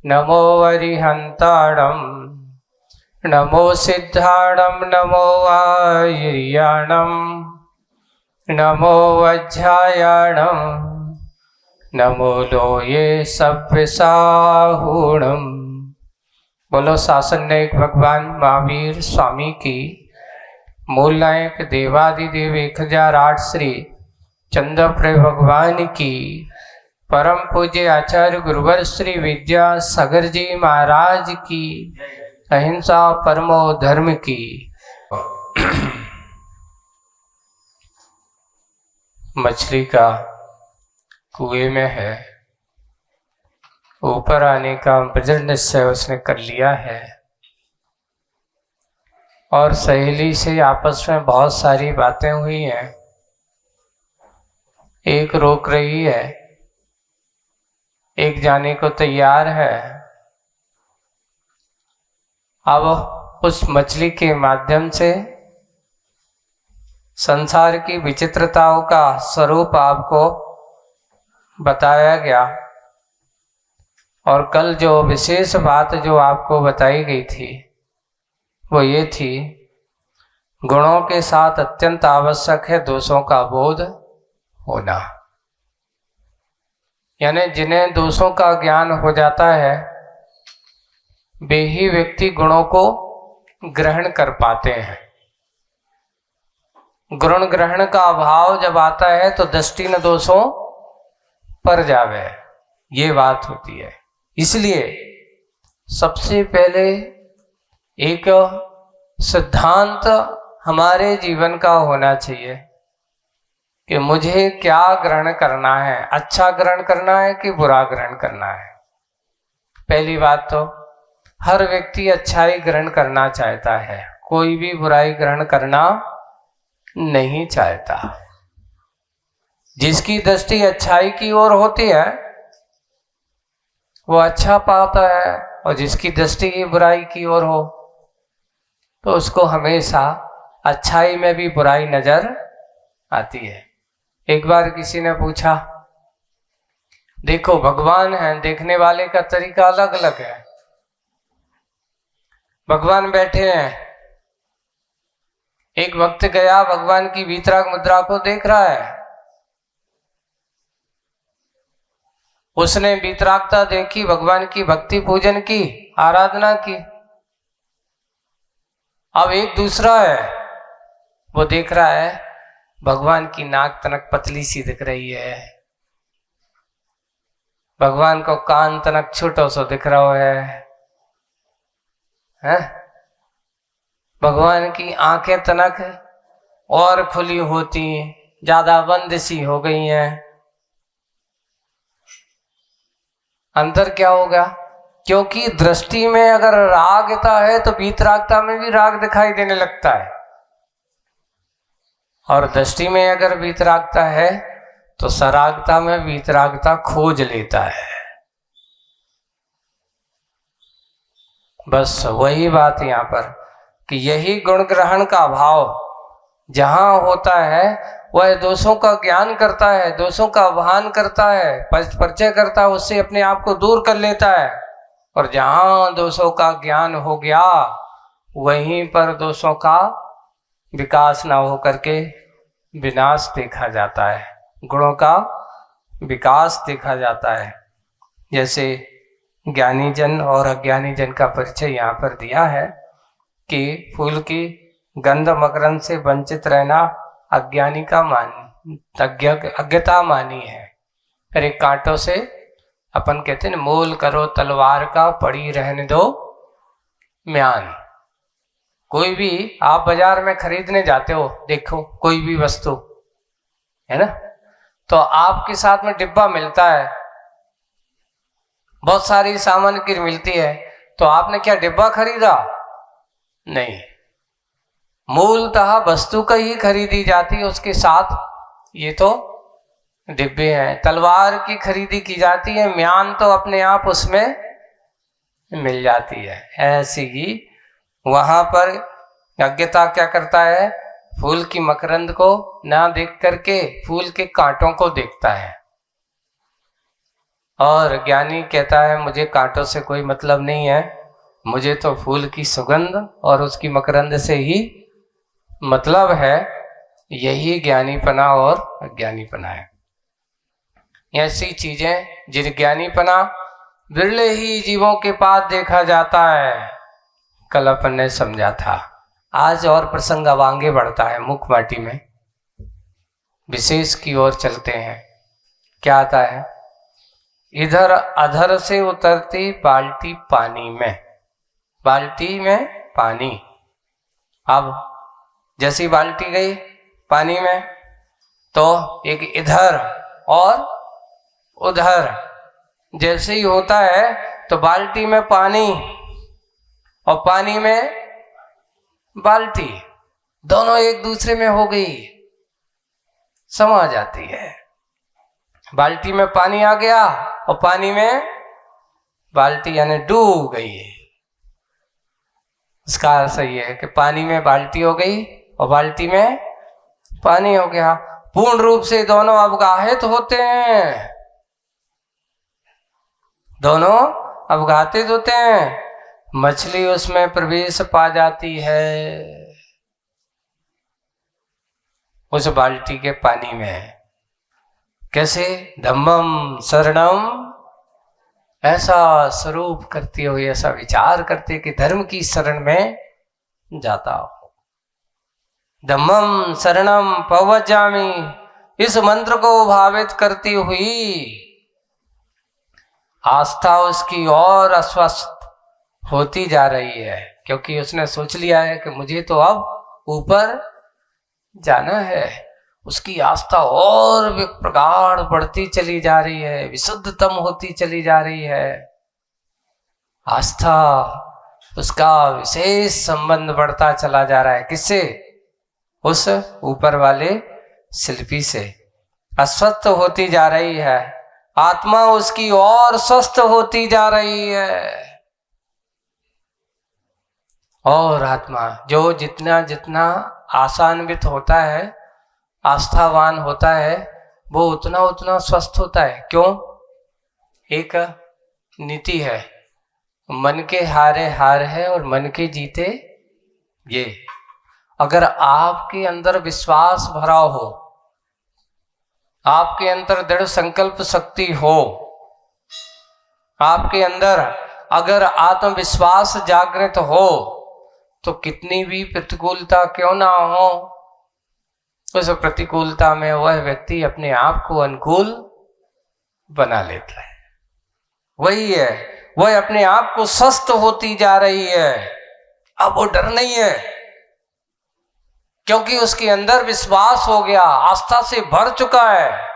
नमो अरिहन्ताणं नमो सिद्धाणं नमो आयर्याणं नमो वज्रायाणं नमो लोये सव्यसाहूणम्। बोलो शासन नायक भगवान महावीर स्वामी की, मूल नायक देवादिदेव 1008 श्री चंद्रप्रे भगवान की, परम पूज्य आचार्य गुरुवर श्री विद्यासागर जी महाराज की, अहिंसा परमो धर्म की। मछली का कुएं में है, ऊपर आने का दृढ़ निश्चय उसने कर लिया है और सहेली से आपस में बहुत सारी बातें हुई हैं। एक रोक रही है, एक जाने को तैयार है। अब उस मछली के माध्यम से संसार की विचित्रताओं का स्वरूप आपको बताया गया और कल जो विशेष बात जो आपको बताई गई थी वो ये थी, गुणों के साथ अत्यंत आवश्यक है दोषों का बोध होना। यानी जिन्हें दोषों का ज्ञान हो जाता है वे ही व्यक्ति गुणों को ग्रहण कर पाते हैं। गुण ग्रहण का अभाव जब आता है तो दृष्टि न दोषों पर जावे, ये बात होती है। इसलिए सबसे पहले एक सिद्धांत हमारे जीवन का होना चाहिए कि मुझे क्या ग्रहण करना है, अच्छा ग्रहण करना है कि बुरा ग्रहण करना है। पहली बात तो हर व्यक्ति अच्छाई ग्रहण करना चाहता है, कोई भी बुराई ग्रहण करना नहीं चाहता। जिसकी दृष्टि अच्छाई की ओर होती है वो अच्छा पाता है और जिसकी दृष्टि बुराई की ओर हो तो उसको हमेशा अच्छाई में भी बुराई नजर आती है। एक बार किसी ने पूछा, देखो भगवान है, देखने वाले का तरीका अलग अलग है। भगवान बैठे हैं, एक भक्त गया भगवान की वीतराग मुद्रा को देख रहा है, उसने वीतरागता देखी, भगवान की भक्ति पूजन की, आराधना की। अब एक दूसरा है, वो देख रहा है भगवान की नाक तनक पतली सी दिख रही है, भगवान को कान तनक छोटो सो दिख रहा है? भगवान की आंखें तनक और खुली होती, ज्यादा बंद सी हो गई हैं। अंतर क्या होगा? क्योंकि दृष्टि में अगर रागता है तो वीतरागता में भी राग दिखाई देने लगता है, और दृष्टि में अगर वीतरागता है तो सरागता में वीतरागता खोज लेता है। बस वही बात यहाँ पर कि यही गुण ग्रहण का भाव जहां होता है वह दोषों का ज्ञान करता है, दोषों का भान करता है, परिचय करता है, उससे अपने आप को दूर कर लेता है। और जहां दोषों का ज्ञान हो गया वहीं पर दोषों का विकास ना हो करके विनाश देखा जाता है, गुणों का विकास देखा जाता है। जैसे ज्ञानी जन और अज्ञानी जन का परिचय यहाँ पर दिया है कि फूल की गंध मकरंद से वंचित रहना अज्ञानी का अज्ञता मानी है। फिर एक कांटों से अपन कहते हैं मोल करो तलवार का, पड़ी रहने दो म्यान। कोई भी आप बाजार में खरीदने जाते हो, देखो कोई भी वस्तु है ना, तो आपके साथ में डिब्बा मिलता है, बहुत सारी सामग्री मिलती है, तो आपने क्या डिब्बा खरीदा? नहीं, मूलतः वस्तु का ही खरीदी जाती है, उसके साथ ये तो डिब्बे हैं। तलवार की खरीदी की जाती है, म्यान तो अपने आप उसमें मिल जाती है। ऐसे ही वहां पर अज्ञता क्या करता है, फूल की मकरंद को ना देख करके फूल के कांटों को देखता है। और ज्ञानी कहता है मुझे कांटों से कोई मतलब नहीं है, मुझे तो फूल की सुगंध और उसकी मकरंद से ही मतलब है। यही ज्ञानीपना और अज्ञानीपना है। ऐसी चीजें जिन ज्ञानीपना बिरले ही जीवों के पास देखा जाता है। कल अपन ने समझा था, आज और प्रसंग अब आगे बढ़ता है। मुख माटी में विशेष की ओर चलते हैं। क्या आता है? इधर अधर से उतरती बाल्टी पानी में, बाल्टी में पानी। अब जैसी बाल्टी गई पानी में तो एक इधर और उधर जैसे ही होता है, तो बाल्टी में पानी और पानी में बाल्टी, दोनों एक दूसरे में हो गई, समा जाती है। बाल्टी में पानी आ गया और पानी में बाल्टी यानी डूब गई। इसका अर्थ ये है कि पानी में बाल्टी हो गई और बाल्टी में पानी हो गया। पूर्ण रूप से दोनों अवगाहित होते हैं, दोनों अवगाहित होते हैं। मछली उसमें प्रवेश पा जाती है उस बाल्टी के पानी में। कैसे? धम्मम शरणम, ऐसा स्वरूप करती हुई, ऐसा विचार करते कि धर्म की शरण में जाता हो। धम्मम शरणम पवज्जामि, इस मंत्र को भावित करती हुई आस्था उसकी और अस्वस्थ होती जा रही है, क्योंकि उसने सोच लिया है कि मुझे तो अब ऊपर जाना है। उसकी आस्था और भी प्रगाढ़ बढ़ती चली जा रही है, विशुद्धतम होती चली जा रही है। आस्था, उसका विशेष संबंध बढ़ता चला जा रहा है। किससे? उस ऊपर वाले शिल्पी से। अस्वस्थ होती जा रही है आत्मा, उसकी और स्वस्थ होती जा रही है। और आत्मा जो जितना जितना आशान्वित होता है, आस्थावान होता है, वो उतना उतना स्वस्थ होता है। क्यों? एक नीति है, मन के हारे हार है और मन के जीते ये। अगर आपके अंदर विश्वास भरा हो, आपके अंदर दृढ़ संकल्प शक्ति हो, आपके अंदर अगर आत्मविश्वास जागृत हो, तो कितनी भी प्रतिकूलता क्यों ना हो, उस प्रतिकूलता में वह व्यक्ति अपने आप को अनुकूल बना लेता है। वही है, वह अपने आप को स्वस्थ होती जा रही है। अब वो डर नहीं है, क्योंकि उसके अंदर विश्वास हो गया, आस्था से भर चुका है।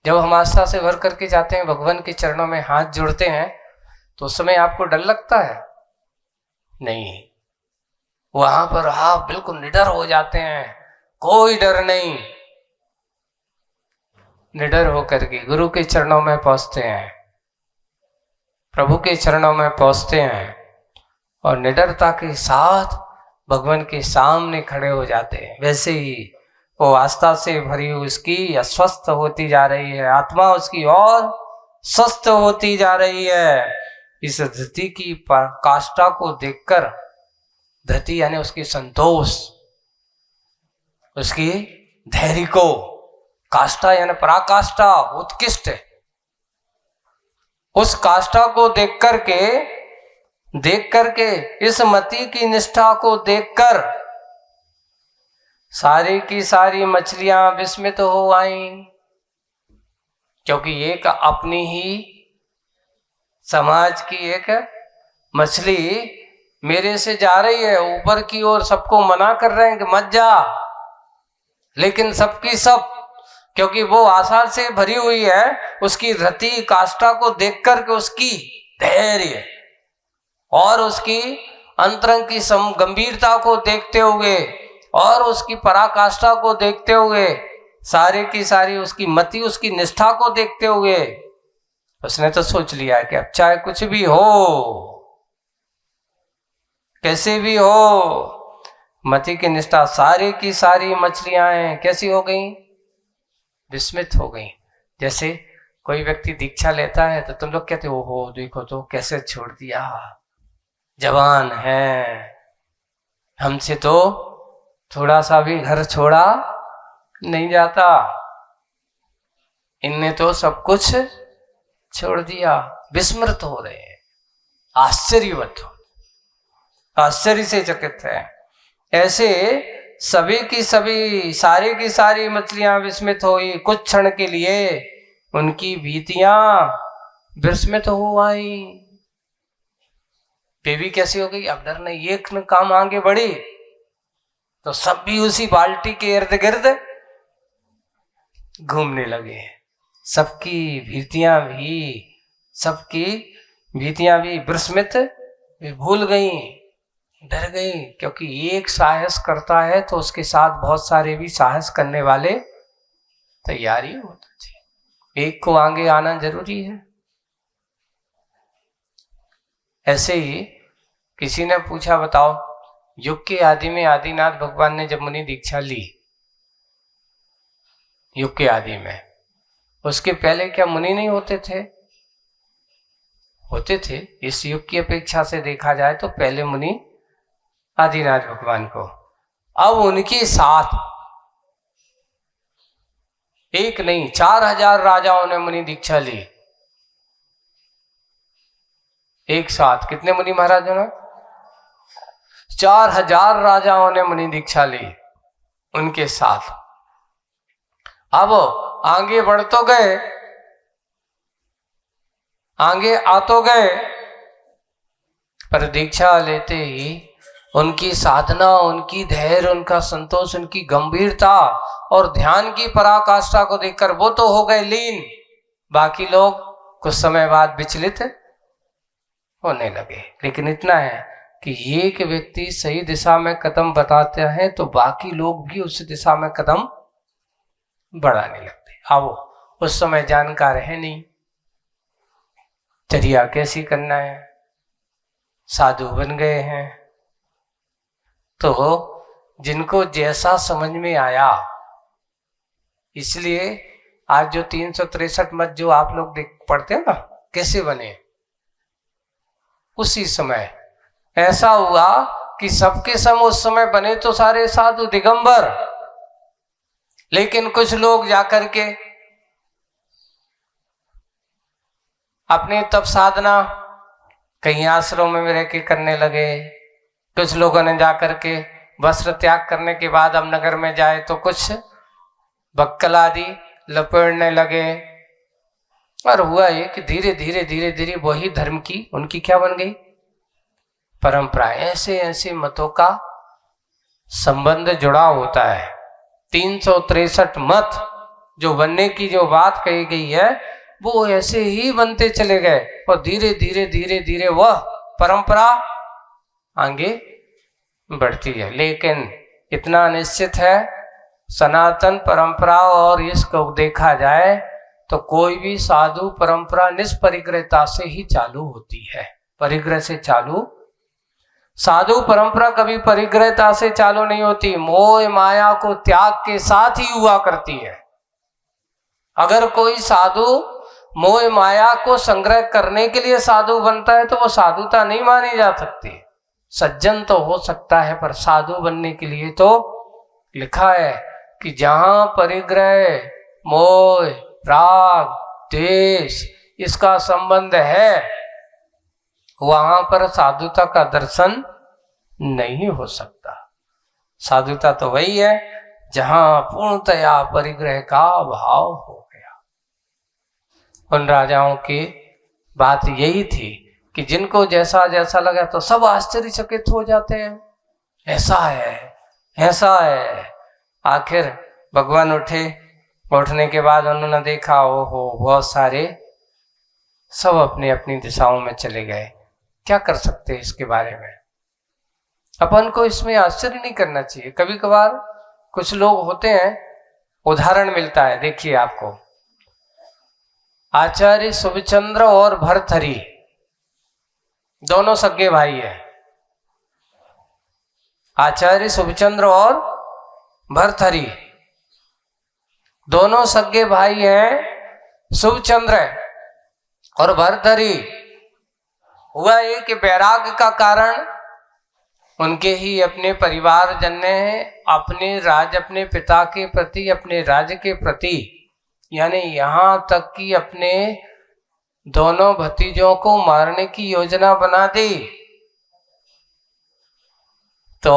जब हम आस्था से भर करके जाते हैं, भगवान के चरणों में हाथ जोड़ते हैं, तो उस समय आपको डर लगता है? नहीं, वहां पर आप बिल्कुल निडर हो जाते हैं, कोई डर नहीं। निडर होकर के गुरु के चरणों में पहुंचते हैं, प्रभु के चरणों में पहुंचते हैं और निडरता के साथ भगवान के सामने खड़े हो जाते हैं। वैसे ही वो आस्था से भरी उसकी अस्वस्थ होती जा रही है, आत्मा उसकी और स्वस्थ होती जा रही है। इस धरती की काष्ठा को देखकर, धरती यानी उसकी संतोष, उसकी धैर्य को, काष्ठा यानी पराकाष्ठा, उत्कृष्ट, उस काष्ठा को देख करके इस मति की निष्ठा को देखकर सारी की सारी मछलियां विस्मित हो आईं, क्योंकि एक अपनी ही समाज की एक मछली मेरे से जा रही है ऊपर की ओर, सबको मना कर रहे हैं कि मत जा, लेकिन सबकी सब, क्योंकि वो आशा से भरी हुई है, उसकी रति काष्ठा को देख करके उसकी धैर्य और उसकी अंतरंग की गंभीरता को देखते हुए और उसकी पराकाष्ठा को देखते हुए, सारी की सारी उसकी मति, उसकी निष्ठा को देखते हुए उसने तो सोच लिया है कि अब चाहे कुछ भी हो, कैसे भी हो, मति की निष्ठा। सारी की सारी मछलियां कैसी हो गई? विस्मित हो गई। जैसे कोई व्यक्ति दीक्षा लेता है तो तुम लोग कहते हो हो देखो तो कैसे छोड़ दिया, जवान है, हमसे तो थोड़ा सा भी घर छोड़ा नहीं जाता, इनने तो सब कुछ छोड़ दिया। विस्मृत हो रहे हैं, आश्चर्यवत हो, आश्चर्य से चकित है। ऐसे सभी की सभी, सारी की सारी मछलियां विस्मित हुई। कुछ क्षण के लिए उनकी भीतियां विस्मित हो आई। बेबी कैसी हो गई, अब डर नहीं। एक काम आगे बढ़ी तो सब भी उसी बाल्टी के इर्द गिर्द घूमने लगे। सबकी भीतियां भी विस्मित भूल गई, डर गई। क्योंकि एक साहस करता है तो उसके साथ बहुत सारे भी साहस करने वाले तैयारी होते थे। एक को आगे आना जरूरी है। ऐसे ही किसी ने पूछा, बताओ युग के आदि में आदिनाथ भगवान ने जब मुनि दीक्षा ली, युग के आदि में, उसके पहले क्या मुनि नहीं होते थे? होते थे। इस युग की अपेक्षा से देखा जाए तो पहले मुनि आदिनाथ भगवान को। अब उनके साथ एक नहीं 4000 राजाओं ने मुनि दीक्षा ली। एक साथ कितने मुनि महाराजों ने? 4000 राजाओं ने मुनि दीक्षा ली उनके साथ। अब आगे बढ़ तो गए, आगे आ तो गए, पर दीक्षा लेते ही उनकी साधना, उनकी धैर्य, उनका संतोष, उनकी गंभीरता और ध्यान की पराकाष्ठा को देखकर वो तो हो गए लीन। बाकी लोग कुछ समय बाद विचलित होने लगे। लेकिन इतना है कि एक व्यक्ति सही दिशा में कदम बताते हैं तो बाकी लोग भी उस दिशा में कदम बढ़ाने लगते। आओ, उस समय जानकार है नहीं चर्या कैसी करना है, साधु बन गए हैं। तो जिनको जैसा समझ में आया, इसलिए आज जो 363 मत जो आप लोग पढ़ते हैं ना, कैसे बने, उसी समय ऐसा हुआ कि सबके सब उस समय बने तो सारे साधु दिगंबर। लेकिन कुछ लोग जाकर के अपनी तप साधना कहीं आश्रम में रह के करने लगे। कुछ लोगों ने जाकर के वस्त्र त्याग करने के बाद अब नगर में जाए तो कुछ बक्कल आदि लपेटने लगे। और हुआ ये कि धीरे धीरे वही धर्म की उनकी क्या बन गई, परंपरा। ऐसे ऐसे मतों का संबंध जुड़ा होता है। 363 मत जो बनने की जो बात कही गई है वो ऐसे ही बनते चले गए और धीरे धीरे वह परंपरा आगे बढ़ती है। लेकिन इतना निश्चित है, सनातन परंपरा और इसको देखा जाए तो कोई भी साधु परंपरा निष्परिग्रहता से ही चालू होती है। परिग्रह से चालू साधु परंपरा कभी परिग्रहता से चालू नहीं होती। मोह माया को त्याग के साथ ही हुआ करती है। अगर कोई साधु मोह माया को संग्रह करने के लिए साधु बनता है तो वो साधुता नहीं मानी जा सकती। सज्जन तो हो सकता है, पर साधु बनने के लिए तो लिखा है कि जहां परिग्रह, मोह, राग, द्वेष इसका संबंध है, वहां पर साधुता का दर्शन नहीं हो सकता। साधुता तो वही है जहां पूर्णतया परिग्रह का भाव हो गया। उन राजाओं की बात यही थी कि जिनको जैसा जैसा लगा तो सब आश्चर्यचकित हो जाते हैं, ऐसा है ऐसा है। आखिर भगवान उठे, उठने के बाद उन्होंने देखा ओहो बहुत सारे सब अपनी अपनी दिशाओं में चले गए। क्या कर सकते हैं इसके बारे में? अपन को इसमें आश्चर्य नहीं करना चाहिए। कभी कभार कुछ लोग होते हैं, उदाहरण मिलता है, देखिए आपको। आचार्य सुभचंद्र और भर्तहरि दोनों सगे भाई हैं। आचार्य सुभचंद्र और भर्तहरि दोनों सगे भाई हैं। शुभचंद्र और भर्तहरि हुआ ये कि वैराग्य का कारण उनके ही अपने परिवारजन ने अपने पिता के प्रति, अपने राज्य के प्रति, यानी यहाँ तक कि अपने दोनों भतीजों को मारने की योजना बना दी। तो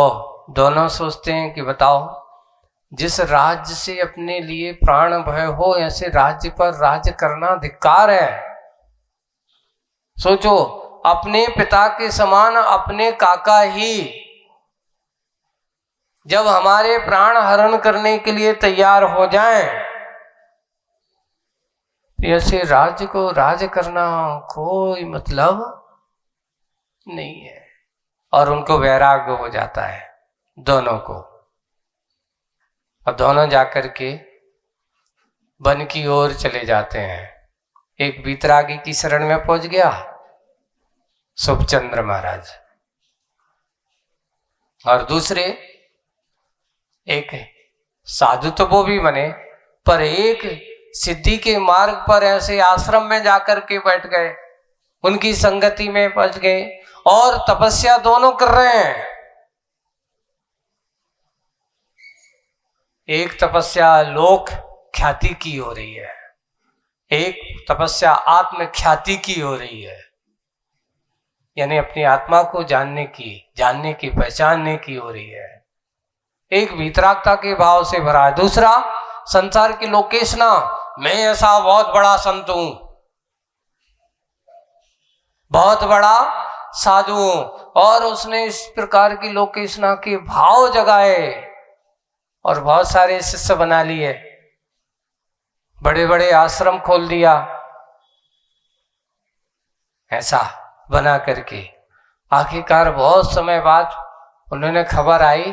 दोनों सोचते हैं कि बताओ, जिस राज्य से अपने लिए प्राण भय हो, ऐसे राज्य पर राज्य करना धिक्कार है। सोचो, अपने पिता के समान अपने काका ही जब हमारे प्राण हरण करने के लिए तैयार हो जाएं, ऐसे राज्य को राज्य करना कोई मतलब नहीं है। और उनको वैराग्य हो जाता है दोनों को। और दोनों जाकर के वन की ओर चले जाते हैं। एक वीतरागी की शरण में पहुंच गया शुभचंद्र महाराज, और दूसरे एक साधु तो वो भी बने, पर एक सिद्धि के मार्ग पर ऐसे आश्रम में जाकर के बैठ गए, उनकी संगति में पहुंच गए और तपस्या दोनों कर रहे हैं। एक तपस्या लोक ख्याति की हो रही है, एक तपस्या आत्म ख्याति की हो रही है, यानी अपनी आत्मा को जानने की पहचानने की हो रही है। एक वितरागता के भाव से भरा है, दूसरा संसार की लोकेशना, मैं ऐसा बहुत बड़ा संत हूं, बहुत बड़ा साधु हूं, और उसने इस प्रकार की लोकेशना के भाव जगाए और बहुत सारे शिष्य बना लिए, बड़े बड़े आश्रम खोल दिया। ऐसा बना करके आखिरकार बहुत समय बाद उन्होंने खबर आई,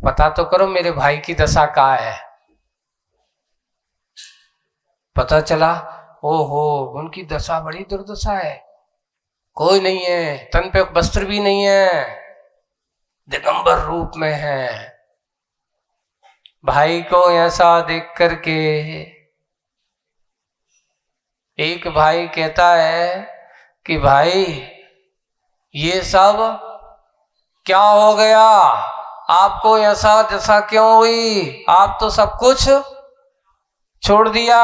पता तो करो मेरे भाई की दशा कहाँ है। पता चला, ओहो, उनकी दशा बड़ी दुर्दशा है, कोई नहीं है, तन पे वस्त्र भी नहीं है, दिगंबर रूप में है। भाई को ऐसा देख करके एक भाई कहता है कि भाई ये सब क्या हो गया, आपको ऐसा दशा क्यों हुई, आप तो सब कुछ छोड़ दिया।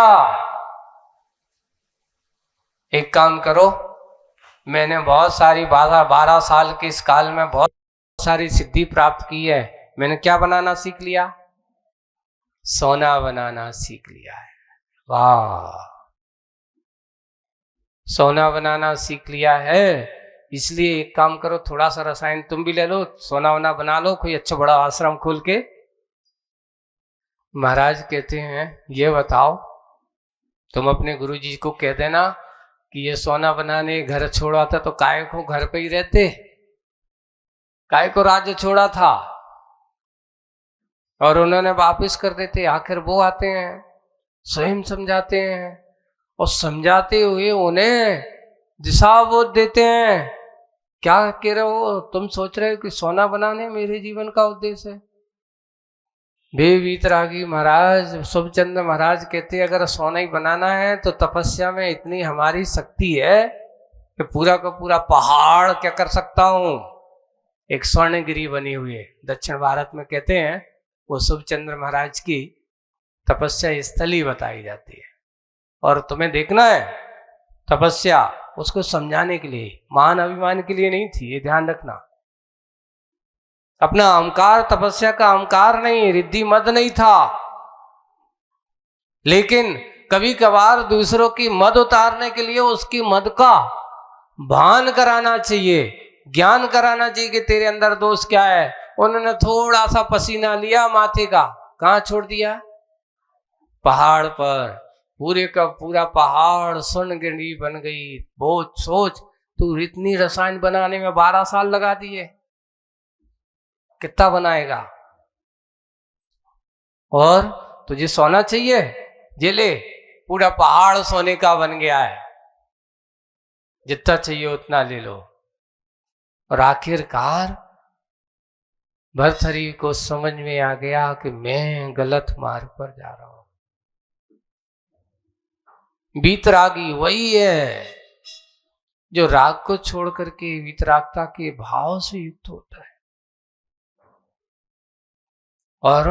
एक काम करो, मैंने बहुत सारी 12 साल के इस काल में बहुत सारी सिद्धि प्राप्त की है। मैंने क्या बनाना सीख लिया? सोना बनाना सीख लिया है। वाह, सोना बनाना सीख लिया है। इसलिए एक काम करो, थोड़ा सा रसायन तुम भी ले लो, सोना वोना बना लो, कोई अच्छा बड़ा आश्रम खोल के। महाराज कहते हैं, ये बताओ, तुम अपने गुरुजी को कह देना कि ये सोना बनाने घर छोड़ा था तो काय को घर पे ही रहते, काय को राज्य छोड़ा था, और उन्होंने वापिस कर देते। आखिर वो आते हैं, स्वयं समझाते हैं, और समझाते हुए उन्हें दिशा बोध देते हैं। क्या कह रहे हो तुम? सोच रहे हो कि सोना बनाने मेरे जीवन का उद्देश्य है? वीतरागी महाराज शुभचंद्र महाराज कहते हैं, अगर सोना ही बनाना है तो तपस्या में इतनी हमारी शक्ति है कि पूरा का पूरा पहाड़ क्या कर सकता हूं। एक स्वर्णगिरी बनी हुई है दक्षिण भारत में, कहते हैं वो शुभचंद्र महाराज की तपस्या स्थली बताई जाती है। और तुम्हें देखना है, तपस्या उसको समझाने के लिए, मान अभिमान के लिए नहीं थी, ये ध्यान रखना। अपना अहंकार, तपस्या का अहंकार नहीं, रिद्धि मद नहीं था, लेकिन कभी कभार दूसरों की मद उतारने के लिए उसकी मद का भान कराना चाहिए, ज्ञान कराना चाहिए कि तेरे अंदर दोष क्या है। उन्होंने थोड़ा सा पसीना लिया माथे का, कहां छोड़ दिया? पहाड़ पर। पूरे का पूरा पहाड़ स्वर्णगिरी बन गई। बहुत सोच, तू इतनी रसायन बनाने में 12 साल लगा दिए, कितना बनाएगा? और तुझे सोना चाहिए, ये ले, पूरा पहाड़ सोने का बन गया है, जितना चाहिए उतना ले लो। और आखिरकार भर्तहरि को समझ में आ गया कि मैं गलत मार्ग पर जा रहा हूं। वीतरागी वही है जो राग को छोड़ करके वीतरागता के भाव से युक्त होता है। और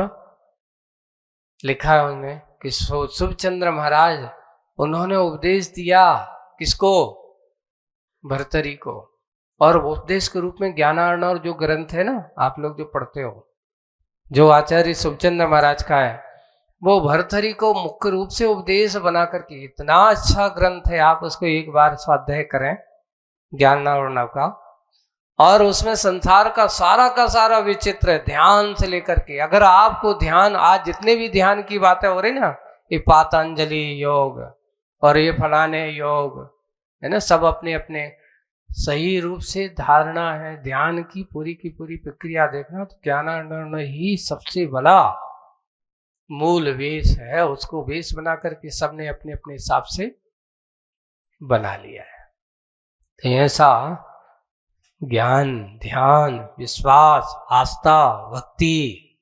लिखा है उनमें कि शुभचंद्र महाराज उन्होंने उपदेश दिया किसको? भर्तरी को। और उपदेश के रूप में ज्ञानार्णव जो ग्रंथ है ना, आप लोग जो पढ़ते हो, जो आचार्य शुभचंद्र महाराज का है, वो भर्तरी को मुख्य रूप से उपदेश बना करके, इतना अच्छा ग्रंथ है, आप उसको एक बार स्वाध्याय करें ज्ञानार्णव का। और उसमें संसार का सारा विचित्र ध्यान से लेकर के, अगर आपको ध्यान, आज जितने भी ध्यान की बातें हो रही ना, ये पातंजलि योग और ये फलाने योग है ना, सब अपने अपने सही रूप से धारणा है। ध्यान की पूरी प्रक्रिया देखना तो ज्ञानार्णव ही सबसे बड़ा मूल वेश है। उसको वेश बना करके सबने अपने अपने हिसाब से बना लिया है। तो ऐसा ज्ञान, ध्यान, विश्वास, आस्था, भक्ति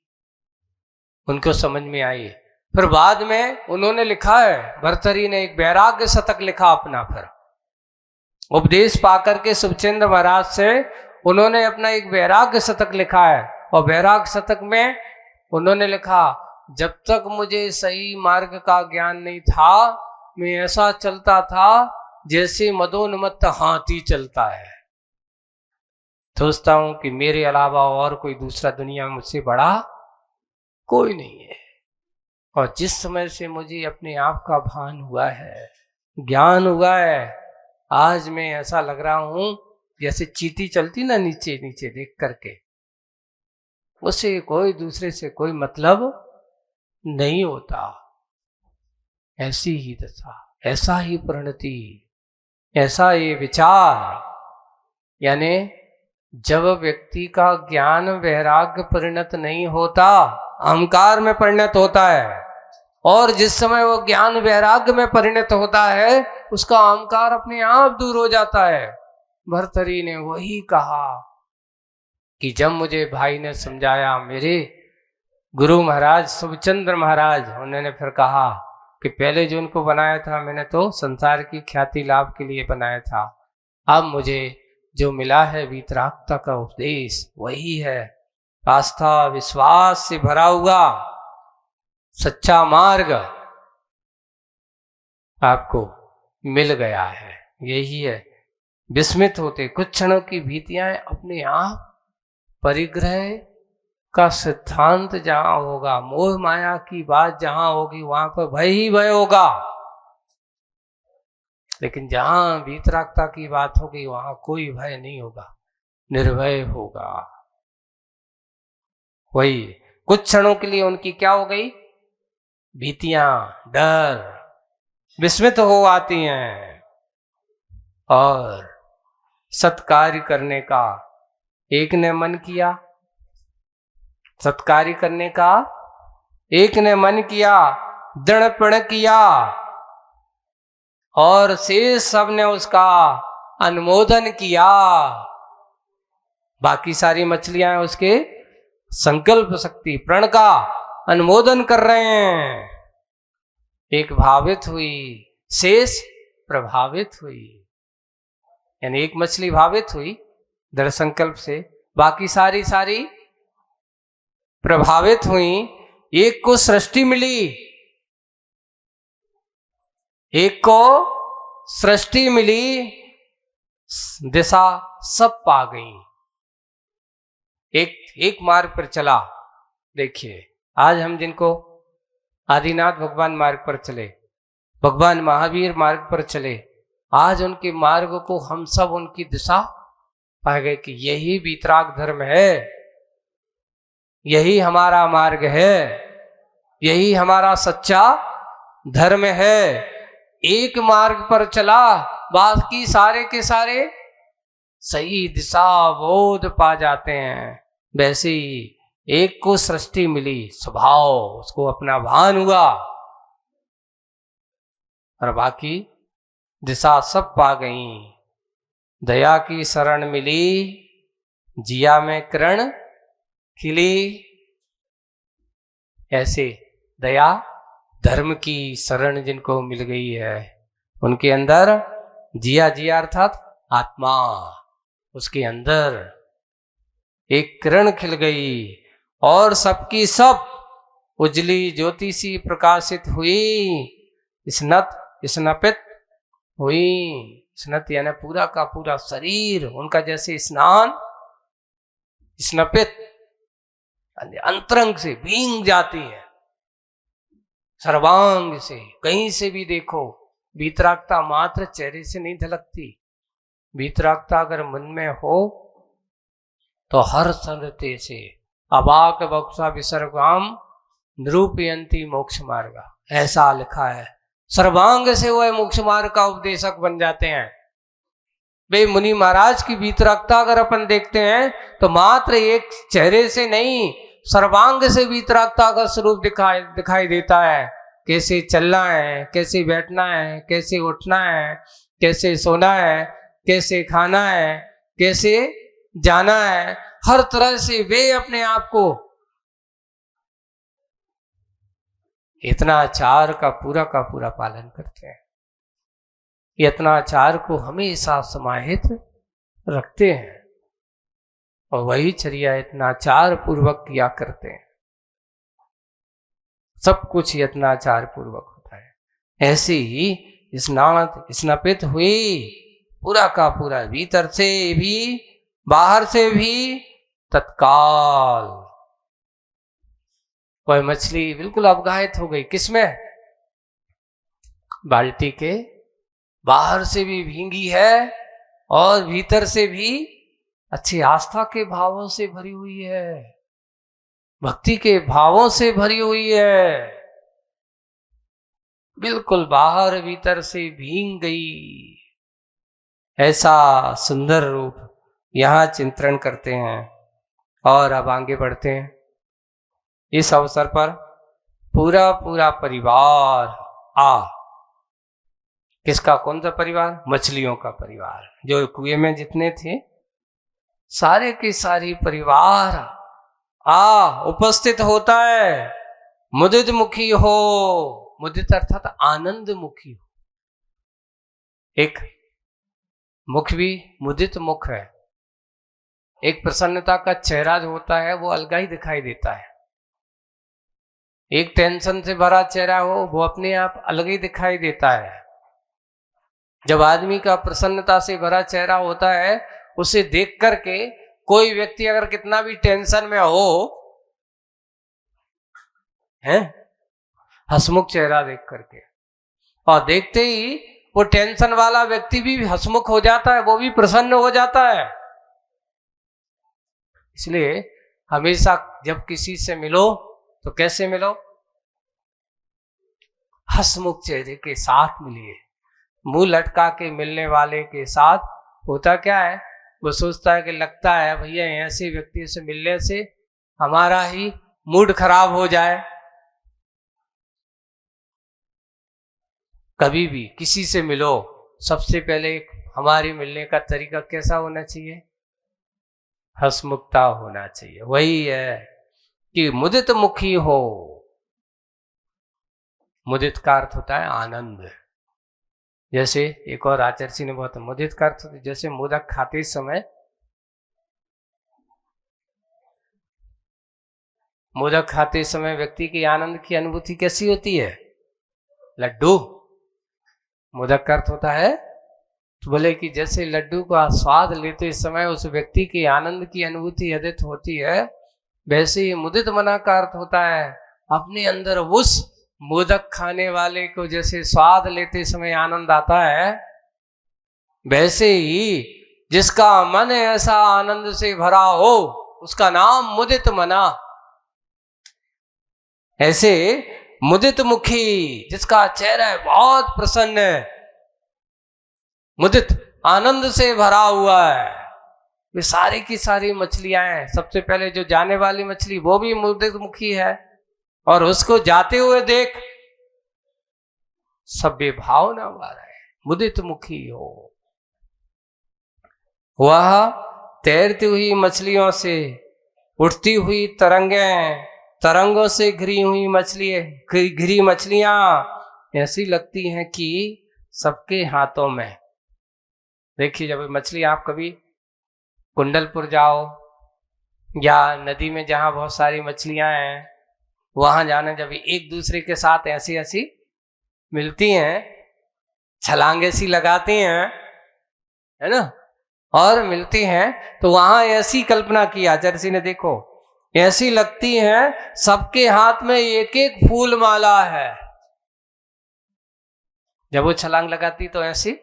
उनको समझ में आई। फिर बाद में उन्होंने लिखा है, भर्तरी ने एक वैराग्य शतक लिखा अपना। फिर उपदेश पाकर के शुभचंद्र महाराज से उन्होंने अपना एक वैराग्य शतक लिखा है। और वैराग्य शतक में उन्होंने लिखा, जब तक मुझे सही मार्ग का ज्ञान नहीं था, मैं ऐसा चलता था जैसे मदोन्मत्त हाथी चलता है। सोचता हूं कि मेरे अलावा और कोई दूसरा दुनिया में मुझसे बड़ा कोई नहीं है। और जिस समय से मुझे अपने आप का भान हुआ है, ज्ञान हुआ है, आज मैं ऐसा लग रहा हूं जैसे चींटी चलती ना नीचे नीचे देख करके, उसे कोई दूसरे से कोई मतलब नहीं होता। ऐसी ही दशा, ऐसा ही परिणति, ऐसा ये विचार, यानी जब व्यक्ति का ज्ञान वैराग्य परिणत नहीं होता, अहंकार में परिणत होता है। और जिस समय वो ज्ञान वैराग्य में परिणत होता है, उसका अहंकार अपने आप दूर हो जाता है। भर्तरी ने वही कहा कि जब मुझे भाई ने समझाया, मेरे गुरु महाराज शुभचंद्र महाराज, उन्होंने फिर कहा कि पहले जो उनको बनाया था, मैंने तो संसार की ख्याति लाभ के लिए बनाया था। अब मुझे जो मिला है वीतरागता का उपदेश, वही है आस्था विश्वास से भरा हुआ सच्चा मार्ग आपको मिल गया है। यही है। विस्मित होते कुछ क्षणों की भीतियां अपने आप परिग्रह का सिद्धांत जहां होगा, मोह माया की बात जहां होगी, वहां पर भय ही भय होगा। लेकिन जहां वीतरागता की बात होगी, वहां कोई भय नहीं होगा, निर्भय होगा। वही कुछ क्षणों के लिए उनकी क्या हो गई, भीतियां, डर, विस्मित हो आती हैं। और सत्कार्य करने का एक ने मन किया, सत्कार्य करने का एक ने मन किया, दृढ़ प्रण किया, और शेष सब ने उसका अनुमोदन किया। बाकी सारी मछलियां उसके संकल्प शक्ति प्रण का अनुमोदन कर रहे हैं। एक भावित हुई, शेष प्रभावित हुई। यानी एक मछली भावित हुई दृढ़ संकल्प से, बाकी सारी प्रभावित हुई। एक को सृष्टि मिली, एक को सृष्टि मिली, दिशा सब पा गई। एक मार्ग पर चला। देखिए, आज हम जिनको आदिनाथ भगवान मार्ग पर चले, भगवान महावीर मार्ग पर चले, आज उनके मार्ग को हम सब उनकी दिशा पा गए कि यही वीतराग धर्म है, यही हमारा मार्ग है, यही हमारा सच्चा धर्म है। एक मार्ग पर चला, बाकी सारे के सारे सही दिशा बोध पा जाते हैं। वैसे ही एक को सृष्टि मिली, स्वभाव उसको अपना भान हुआ, और बाकी दिशा सब पा गई। दया की शरण मिली, जिया में किरण खिली। ऐसे दया धर्म की शरण जिनको मिल गई है, उनके अंदर जिया जिया अर्थात आत्मा, उसके अंदर एक किरण खिल गई और सबकी सब उजली ज्योति सी प्रकाशित हुई, स्नपित हुई। स्नत यानी पूरा का पूरा शरीर उनका जैसे स्नान, स्नपित अंतरंग से भींग जाती है, सर्वांग से। कहीं से भी देखो, वीतरागता मात्र चेहरे से नहीं झलकती। वीतरागता अगर मन में हो तो हर संरते से अबाक बक्सा विसर्गाम निरूपयंती मोक्ष मार्ग, ऐसा लिखा है। सर्वांग से वह मोक्ष मार्ग का उपदेशक बन जाते हैं। वे मुनि महाराज की वीतरागता अगर अपन देखते हैं तो मात्र एक चेहरे से नहीं, सर्वांग से वीतरागता का स्वरूप दिखाई देता है। कैसे चलना है, कैसे बैठना है, कैसे उठना है, कैसे सोना है, कैसे खाना है, कैसे जाना है, हर तरह से वे अपने आप को इतना आचार का पूरा पालन करते हैं। इतना आचार को हमेशा समाहित रखते हैं और वही चर्या इतना आचार पूर्वक किया करते हैं। सब कुछ इतना आचार पूर्वक होता है। ऐसे ही स्नापित हुई पूरा का पूरा, भीतर से भी बाहर से भी तत्काल। वह मछली बिल्कुल अवगाहित हो गई। किसमें? बाल्टी के बाहर से भी भींगी है और भीतर से भी अच्छी आस्था के भावों से भरी हुई है, भक्ति के भावों से भरी हुई है। बिल्कुल बाहर भीतर से भींग गई। ऐसा सुंदर रूप यहां चिंतन करते हैं। और अब आगे बढ़ते हैं। इस अवसर पर पूरा पूरा परिवार किसका? कौन सा परिवार? मछलियों का परिवार। जो कुएं में जितने थे सारे के सारे परिवार उपस्थित होता है। मुदित मुखी हो, मुदित अर्थात आनंद मुखी हो। एक मुख भी मुदित मुख है। एक प्रसन्नता का चेहरा जो होता है वो अलग ही दिखाई देता है। एक टेंशन से भरा चेहरा हो वो अपने आप अलग ही दिखाई देता है। जब आदमी का प्रसन्नता से भरा चेहरा होता है, उसे देख करके कोई व्यक्ति अगर कितना भी टेंशन में हो है, हंसमुख चेहरा देख करके, और देखते ही वो टेंशन वाला व्यक्ति भी हंसमुख हो जाता है, वो भी प्रसन्न हो जाता है। इसलिए हमेशा जब किसी से मिलो तो कैसे मिलो? हंसमुख चेहरे के साथ मिलिए। मुंह लटका के मिलने वाले के साथ होता क्या है, वो सोचता है कि लगता है भैया ऐसे व्यक्ति से मिलने से हमारा ही मूड खराब हो जाए। कभी भी किसी से मिलो, सबसे पहले हमारे मिलने का तरीका कैसा होना चाहिए? हंसमुखता होना चाहिए। वही है कि मुदित मुखी हो। मुदित का अर्थ होता है आनंद। जैसे एक और आचार्य जी ने बहुत मुदित का अर्थ, जैसे मोदक खाते समय, मोदक खाते समय व्यक्ति की आनंद की अनुभूति कैसी होती है? लड्डू। मोदक का अर्थ होता है तो बोले कि जैसे लड्डू का स्वाद लेते समय उस व्यक्ति की आनंद की अनुभूति अधिक होती है, वैसे ही मुदित मना का अर्थ होता है अपने अंदर उस मोदक खाने वाले को जैसे स्वाद लेते समय आनंद आता है, वैसे ही जिसका मन ऐसा आनंद से भरा हो उसका नाम मुदित मना। ऐसे मुदित मुखी, जिसका चेहरा बहुत प्रसन्न है, मुदित आनंद से भरा हुआ है, वे सारी की सारी मछलियां हैं। सबसे पहले जो जाने वाली मछली वो भी मुदित मुखी है, और उसको जाते हुए देख सभ्य भावना वाला है, मुदित मुखी हो। वह तैरती हुई मछलियों से, उठती हुई तरंगें, तरंगों से घिरी हुई घिरी मछलियां ऐसी लगती हैं कि सबके हाथों में। देखिए, जब मछली, आप कभी कुंडलपुर जाओ या नदी में जहां बहुत सारी मछलियां हैं, वहां जाना, जब एक दूसरे के साथ ऐसी ऐसी मिलती हैं, छलांगे सी लगाती हैं, है ना, और मिलती हैं, तो वहां ऐसी कल्पना की आचार्य जी ने, देखो ऐसी लगती हैं सबके हाथ में एक एक फूल माला है। जब वो छलांग लगाती तो ऐसी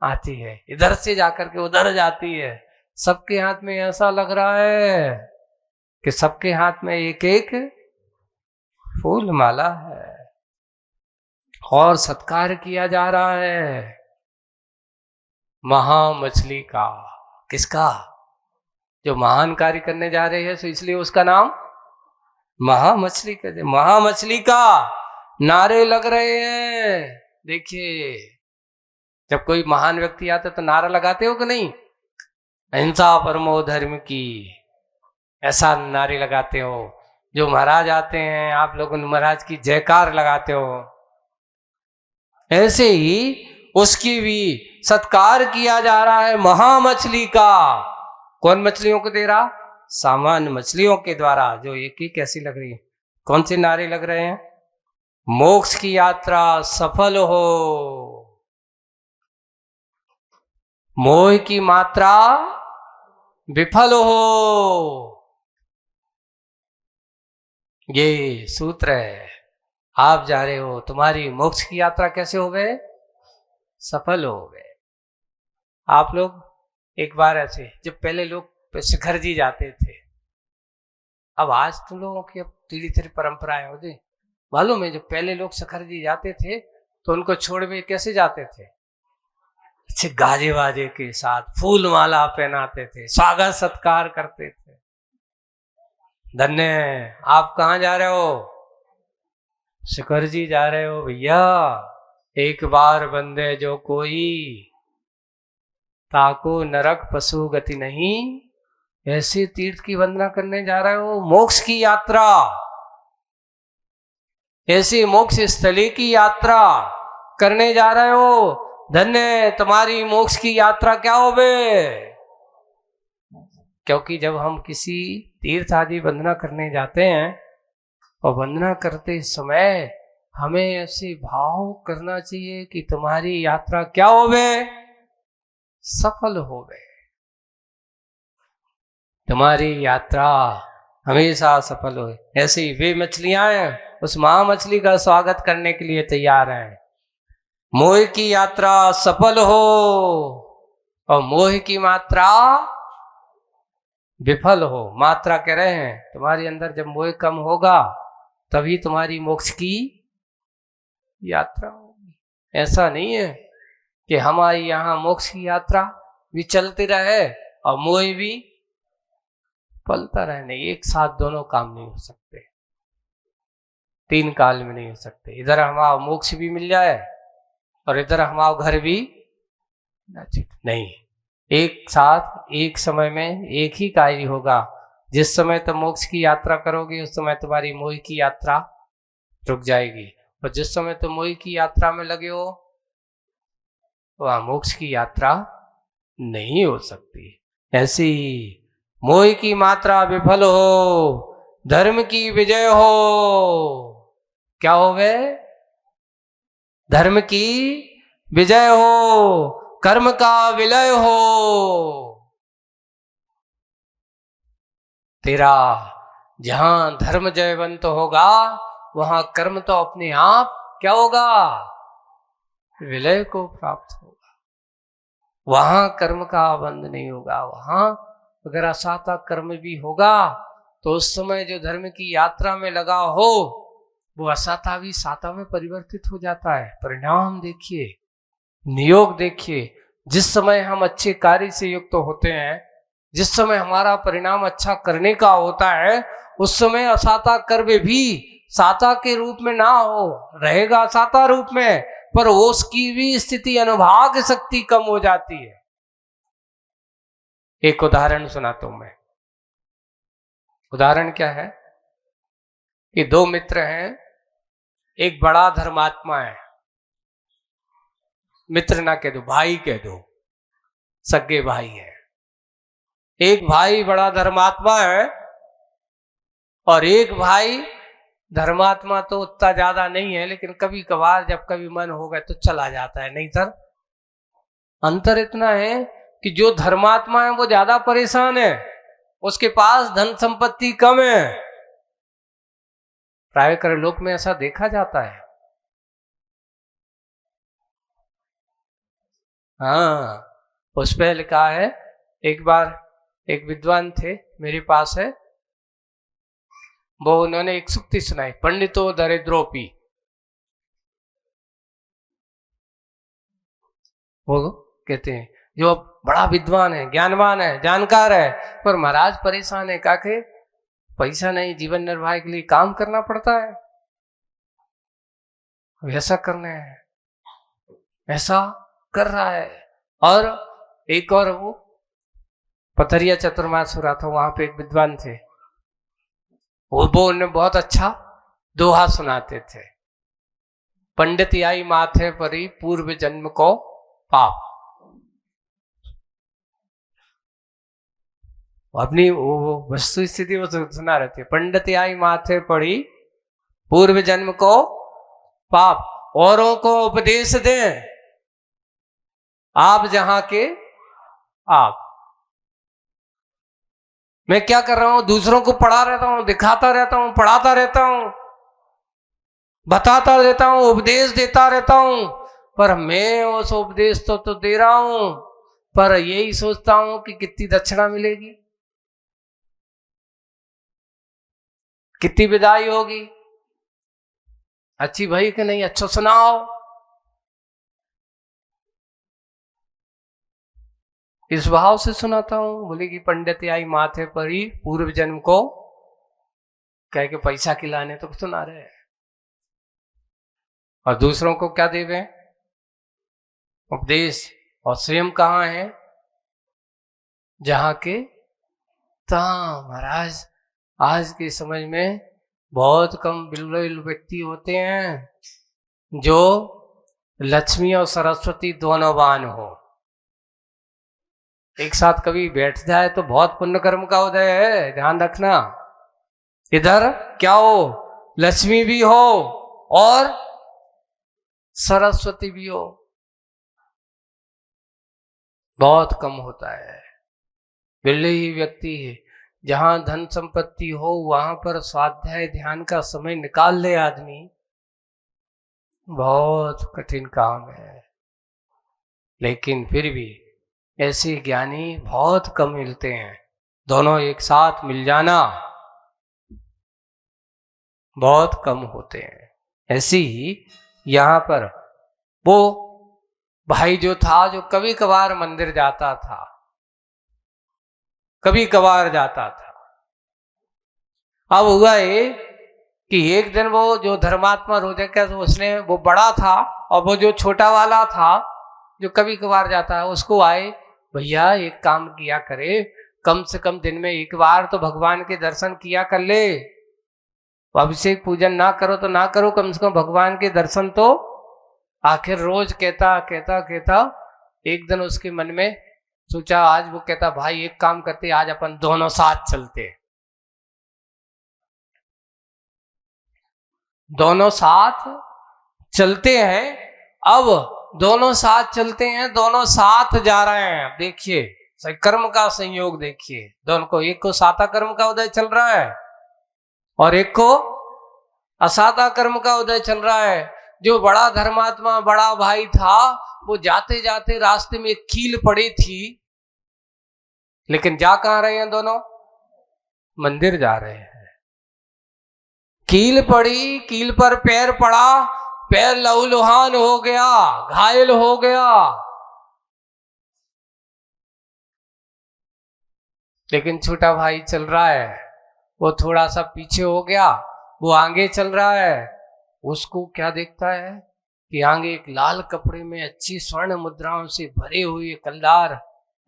आती है, इधर से जाकर के उधर जाती है, सबके हाथ में ऐसा लग रहा है कि सबके हाथ में एक एक फूल माला है और सत्कार किया जा रहा है महा मछली का। किसका? जो महान कार्य करने जा रहे हैं, तो इसलिए उसका नाम महा मछली कहते। महा मछली का नारे लग रहे हैं। देखिए, जब कोई महान व्यक्ति आता तो नारा लगाते हो कि नहीं? अहिंसा परमो धर्म की, ऐसा नारे लगाते हो। जो महाराज आते हैं, आप लोग महाराज की जयकार लगाते हो। ऐसे ही उसकी भी सत्कार किया जा रहा है महा मछली का। कौन मछलियों को दे रहा? सामान्य मछलियों के द्वारा, जो एक ही कैसी लग रही है। कौन से नारे लग रहे हैं? मोक्ष की यात्रा सफल हो, मोह की मात्रा विफल हो। ये सूत्र है। आप जा रहे हो, तुम्हारी मोक्ष की यात्रा कैसे हो गए? सफल हो गए। आप लोग एक बार ऐसे, जब पहले लोग शिखर जी जाते थे, अब आज तुम लोगों की अब धीरे धीरे परंपराएं होती, मालूम है, जब पहले लोग शिखर जी जाते थे तो उनको छोड़ में कैसे जाते थे? अच्छे गाजे वाजे के साथ, फूल माला पहनाते थे, स्वागत सत्कार करते थे। धन्य। आप कहाँ जा रहे हो? शिखर जी जा रहे हो भैया। एक बार बंदे जो कोई, ताको नरक पशु गति नहीं। ऐसे तीर्थ की वंदना करने जा रहे हो, मोक्ष की यात्रा, ऐसी मोक्ष स्थली की यात्रा करने जा रहे हो। धन्य तुम्हारी मोक्ष की यात्रा क्या हो बे। क्योंकि जब हम किसी तीर्थ आदि वंदना करने जाते हैं, और वंदना करते समय हमें ऐसे भाव करना चाहिए कि तुम्हारी यात्रा क्या हो बे, सफल हो गए। तुम्हारी यात्रा हमेशा सफल हो। ऐसे ही वे मछलियां उस महा मछली का स्वागत करने के लिए तैयार हैं। मोह की यात्रा सफल हो और मोह की मात्रा विफल हो। मात्रा कह रहे हैं, तुम्हारे अंदर जब मोह कम होगा तभी तुम्हारी मोक्ष की यात्रा होगी। ऐसा नहीं है कि हमारी यहां मोक्ष की यात्रा भी चलती रहे और मोह भी पलता रहे। नहीं, एक साथ दोनों काम नहीं हो सकते, तीन काल में नहीं हो सकते। इधर हमारा मोक्ष भी मिल जाए और इधर हमारा घर भी नहीं। एक साथ एक समय में एक ही कार्य होगा। जिस समय तुम मोक्ष की यात्रा करोगे उस समय तुम्हारी मोह की यात्रा रुक जाएगी, और जिस समय तुम मोह की यात्रा में लगे हो वह मोक्ष की यात्रा नहीं हो सकती। ऐसी मोह की मात्रा विफल हो, धर्म की विजय हो। क्या हो गए? धर्म की विजय हो, कर्म का विलय हो। तेरा जहां धर्म जयवंत होगा वहां कर्म तो अपने आप क्या होगा? विलय को प्राप्त होगा। वहां कर्म का बंध नहीं होगा। वहां अगर असाता कर्म भी होगा तो उस समय जो धर्म की यात्रा में लगा हो वो असाता भी साता में परिवर्तित हो जाता है। परिणाम देखिए, नियोग देखिए। जिस समय हम अच्छे कार्य से युक्त होते हैं, जिस समय हमारा परिणाम अच्छा करने का होता है, उस समय असाता कर्म भी साता के रूप में ना हो, रहेगा साता रूप में, पर उसकी भी स्थिति अनुभाग शक्ति कम हो जाती है। एक उदाहरण सुनाता हूं मैं। उदाहरण क्या है कि दो मित्र हैं, एक बड़ा धर्मात्मा है मित्र ना कह दो, भाई कह दो, सगे भाई है। एक भाई बड़ा धर्मात्मा है और एक भाई धर्मात्मा तो उतना ज्यादा नहीं है, लेकिन कभी कभार जब कभी मन होगा तो चला जाता है। नहीं सर, अंतर इतना है कि जो धर्मात्मा है वो ज्यादा परेशान है, उसके पास धन संपत्ति कम है। प्राय कर लोक में ऐसा देखा जाता है। हाँ, उस पे लिखा है, एक बार एक विद्वान थे मेरे पास है, वो उन्होंने एक सूक्ति सुनाई, पंडितो दरिद्रोपी। वो कहते हैं जो बड़ा विद्वान है, ज्ञानवान है, जानकार है, पर महाराज परेशान है, काके पैसा नहीं, जीवन निर्वाह के लिए काम करना पड़ता है, वैसा करना है, ऐसा कर रहा है। और एक और वो पथरिया चतुर्मास हो रहा था, वहां पे एक विद्वान थे, वो उन्हें बहुत अच्छा दोहा सुनाते थे, पंडित आई माथे परी पूर्व जन्म को पाप। अपनी वो वस्तु स्थिति वो सुना रहे थे, पंडित आई माथे पड़ी पूर्व जन्म को पाप, औरों को उपदेश दें आप जहां के आप। मैं क्या कर रहा हूं, दूसरों को पढ़ा रहता हूं, दिखाता रहता हूं, पढ़ाता रहता हूं, बताता रहता हूं, उपदेश देता रहता हूं, पर मैं उस उपदेश तो दे रहा हूं, पर यही सोचता हूं कि कितनी दक्षिणा मिलेगी, कितनी विदाई होगी, अच्छी भाई कि नहीं, अच्छा सुनाओ। इस भाव से सुनाता हूं। बोले कि पंडित आई माथे पर ही पूर्व जन्म को कह के पैसा खिलाने तो सुना रहे हैं, और दूसरों को क्या देवे उपदेश, और स्वयं कहाँ है, जहां के तहां। महाराज आज के समझ में बहुत कम बिल्कुल व्यक्ति होते हैं जो लक्ष्मी और सरस्वती दोनों वान हो, एक साथ कभी बैठ जाए तो बहुत पुण्य कर्म का उदय है, ध्यान रखना। इधर क्या हो, लक्ष्मी भी हो और सरस्वती भी हो, बहुत कम होता है। बिल्ले ही व्यक्ति है जहां धन संपत्ति हो वहां पर स्वाध्याय ध्यान का समय निकाल ले आदमी, बहुत कठिन काम है। लेकिन फिर भी ऐसे ज्ञानी बहुत कम मिलते हैं, दोनों एक साथ मिल जाना बहुत कम होते हैं। ऐसे ही यहां पर वो भाई जो था, जो कभी कभार मंदिर जाता था, कभी कभार जाता था, अब हुआ ये कि एक दिन वो जो धर्मात्मा रोजा का तो उसने, वो बड़ा था, और वो जो छोटा वाला था जो कभी कभार जाता है, उसको आए, भैया एक काम किया करे, कम से कम दिन में एक बार तो भगवान के दर्शन किया कर ले, अभिषेक पूजन ना करो तो ना करो, कम से कम भगवान के दर्शन तो। आखिर रोज कहता कहता कहता एक दिन उसके मन में सोचा, आज वो कहता भाई एक काम करते, आज अपन दोनों साथ चलते, दोनों साथ चलते हैं। अब दोनों साथ चलते हैं, दोनों साथ जा रहे हैं। देखिए कर्म का संयोग देखिए, दोनों को, एक को साता कर्म का उदय चल रहा है और एक को असाता कर्म का उदय चल रहा है। जो बड़ा धर्मात्मा बड़ा भाई था, वो जाते जाते रास्ते में कील पड़ी थी, लेकिन जा कहां रहे हैं दोनों, मंदिर जा रहे हैं। कील पड़ी, कील पर पैर पड़ा, पैर लहूलुहान हो गया, घायल हो गया, लेकिन छोटा भाई चल रहा है, वो थोड़ा सा पीछे हो गया, वो आगे चल रहा है। उसको क्या देखता है कि आगे एक लाल कपड़े में अच्छी स्वर्ण मुद्राओं से भरे हुए कलदार,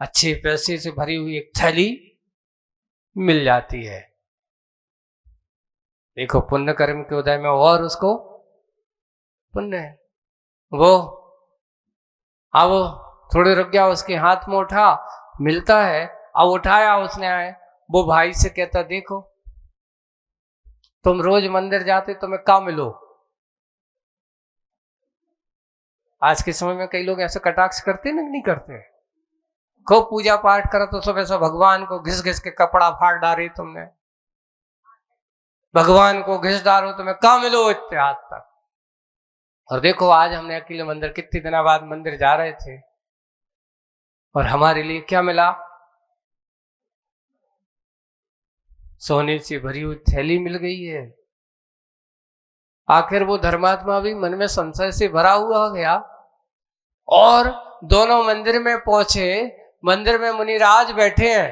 अच्छे पैसे से भरी हुई एक थैली मिल जाती है। देखो पुण्य कर्म के उदय में और उसको पुण्य है। वो अब थोड़े रुक गया, उसके हाथ में उठा, मिलता है, अब उठाया उसने, आए वो भाई से कहता, देखो तुम रोज मंदिर जाते, तुम्हें क्या मिलो। आज के समय में कई लोग ऐसे कटाक्ष करते ना, नहीं करते। खूब पूजा पाठ करो तो सुबह से भगवान को घिस घिस के कपड़ा फाड़ डाले तुमने, भगवान को घिस डालो, तुम्हें क्या मिलो इतने आज तक। और देखो आज हमने अकेले मंदिर, कितने दिनों बाद मंदिर जा रहे थे, और हमारे लिए क्या मिला? सोने से भरी हुई थैली मिल गई है। आखिर वो धर्मात्मा भी मन में संशय से भरा हुआ गया, और दोनों मंदिर में पहुंचे। मंदिर में मुनिराज बैठे हैं,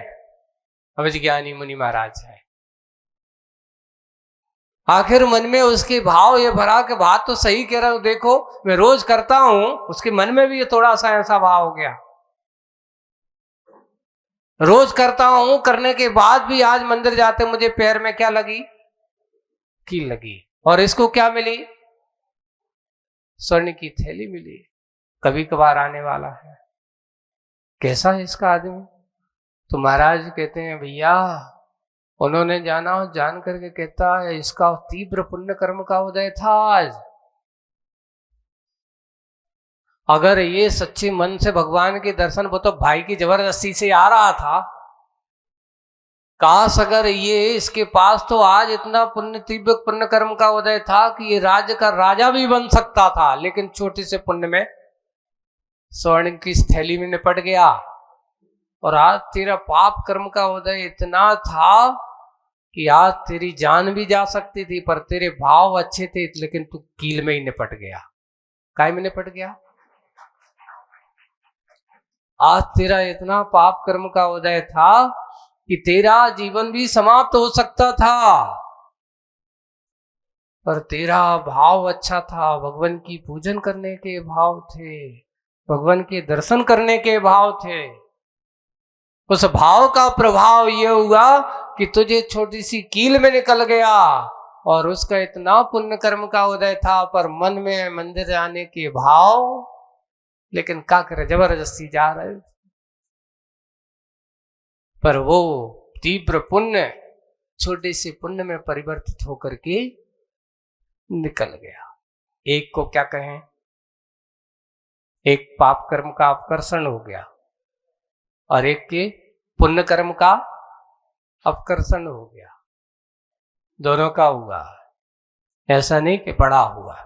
अविज्ञानी मुनि महाराज है। आखिर मन में उसके भाव ये भरा कि बात तो सही कह रहा हूं, देखो मैं रोज करता हूं। उसके मन में भी ये थोड़ा सा ऐसा भाव हो गया, रोज करता हूं, करने के बाद भी आज मंदिर जाते मुझे पैर में क्या लगी? कील लगी। और इसको क्या मिली? स्वर्ण की थैली मिली, कभी कभार आने वाला है। कैसा है इसका आदमी? तो महाराज कहते हैं, भैया उन्होंने जाना, जान करके कहता है, इसका तीव्र पुण्य कर्म का उदय था आज। अगर ये सच्चे मन से भगवान के दर्शन, वो तो भाई की जबरदस्ती से आ रहा था, काश अगर ये इसके पास तो आज इतना पुण्य, तीव्र पुण्य कर्म का उदय था कि ये राज्य का राजा भी बन सकता था, लेकिन छोटे से पुण्य में स्वर्ण की थैली में निपट गया। और आज तेरा पाप कर्म का उदय इतना था कि आज तेरी जान भी जा सकती थी, पर तेरे भाव अच्छे थे, लेकिन तू कील में ही निपट गया। काय में निपट गया? आज तेरा इतना पाप कर्म का उदय था कि तेरा जीवन भी समाप्त हो सकता था, पर तेरा भाव अच्छा था, भगवान की पूजन करने के भाव थे, भगवान के दर्शन करने के भाव थे। उस भाव का प्रभाव यह हुआ कि तुझे छोटी सी कील में निकल गया, और उसका इतना पुण्य कर्म का उदय था, पर मन में मंदिर जाने के भाव, लेकिन क्या करे, जबरदस्ती जा रहे। पर वो तीव्र पुण्य छोटे से पुण्य में परिवर्तित होकर के निकल गया। एक को क्या कहें, एक पाप कर्म का अपकर्षण हो गया, और एक के पुण्य कर्म का अपकर्षण हो गया। दोनों का हुआ, ऐसा नहीं कि बड़ा हुआ,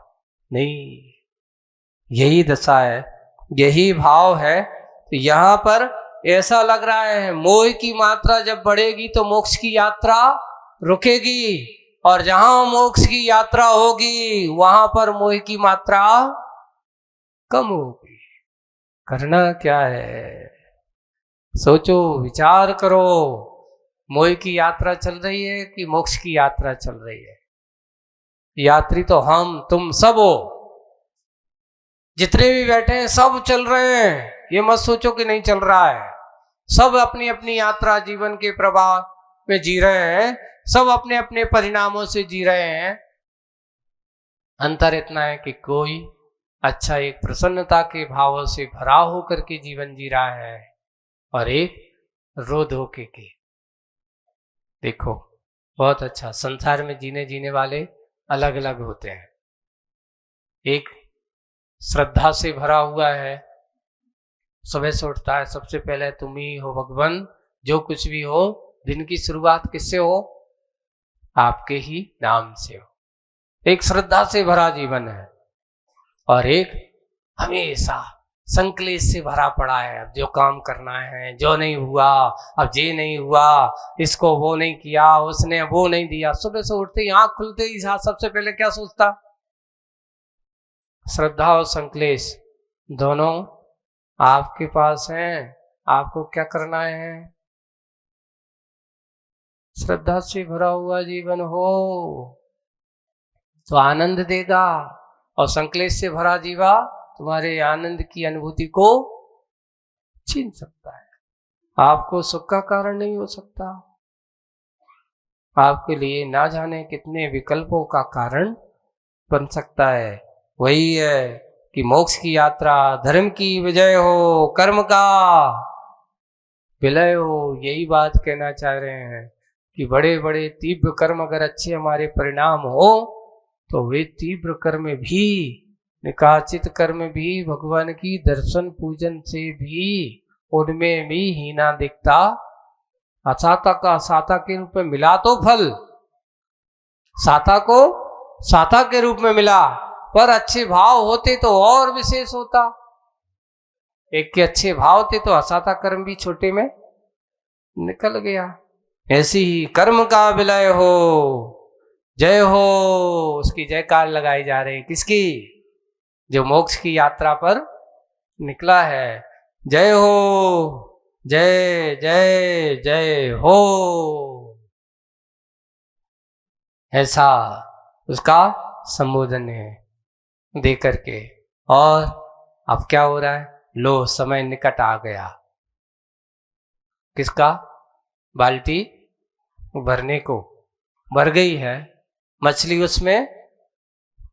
नहीं, यही दशा है, यही भाव है। तो यहां पर ऐसा लग रहा है, मोह की मात्रा जब बढ़ेगी तो मोक्ष की यात्रा रुकेगी, और जहां मोक्ष की यात्रा होगी वहां पर मोह की मात्रा कम होगी। करना क्या है? सोचो, विचार करो, मोह की यात्रा चल रही है कि मोक्ष की यात्रा चल रही है? यात्री तो हम तुम सब हो, जितने भी बैठे हैं सब चल रहे हैं। ये मत सोचो कि नहीं चल रहा है, सब अपनी अपनी यात्रा जीवन के प्रवाह में जी रहे हैं, सब अपने अपने परिणामों से जी रहे हैं। अंतर इतना है कि कोई अच्छा एक प्रसन्नता के भावों से भरा होकर के जीवन जी रहा है, और एक रो धो के। देखो बहुत अच्छा, संसार में जीने वाले अलग अलग होते हैं। एक श्रद्धा से भरा हुआ है, सुबह से उठता है, सबसे पहले तुम ही हो भगवान, जो कुछ भी हो दिन की शुरुआत किससे हो? आपके ही नाम से हो। एक श्रद्धा से भरा जीवन है, और एक हमेशा संकलेश से भरा पड़ा है। अब जो काम करना है, जो नहीं हुआ, अब ये नहीं हुआ, इसको वो नहीं किया, उसने वो नहीं दिया। सुबह से उठते ही, आंख खुलते ही सबसे पहले क्या सोचता? श्रद्धा और संकलेश दोनों आपके पास हैं। आपको क्या करना है? श्रद्धा से भरा हुआ जीवन हो तो आनंद देगा, और संकलेश से भरा जीवा तुम्हारे आनंद की अनुभूति को छीन सकता है। आपको सुख का कारण नहीं हो सकता, आपके लिए ना जाने कितने विकल्पों का कारण बन सकता है। वही है कि मोक्ष की यात्रा, धर्म की विजय हो, कर्म का विलय हो। यही बात कहना चाह रहे हैं कि बड़े बड़े तीव्र कर्म अगर अच्छे हमारे परिणाम हो तो वे तीव्र कर्म भी, निकाचित कर्म भी भगवान की दर्शन पूजन से भी उनमें भी हीना दिखता असाता का साता के रूप में मिला। तो फल साता को साता के रूप में मिला, पर अच्छे भाव होते तो और विशेष होता। एक के अच्छे भाव थे तो असाता कर्म भी छोटे में निकल गया। ऐसी ही कर्म का विलय हो, जय हो, उसकी जयकार लगाई जा रही। किसकी? जो मोक्ष की यात्रा पर निकला है। जय हो, जय जय जय हो, ऐसा उसका संबोधन है दे करके। और अब क्या हो रहा है? लो समय निकट आ गया। किसका? बाल्टी भरने को। भर गई है, मछली उसमें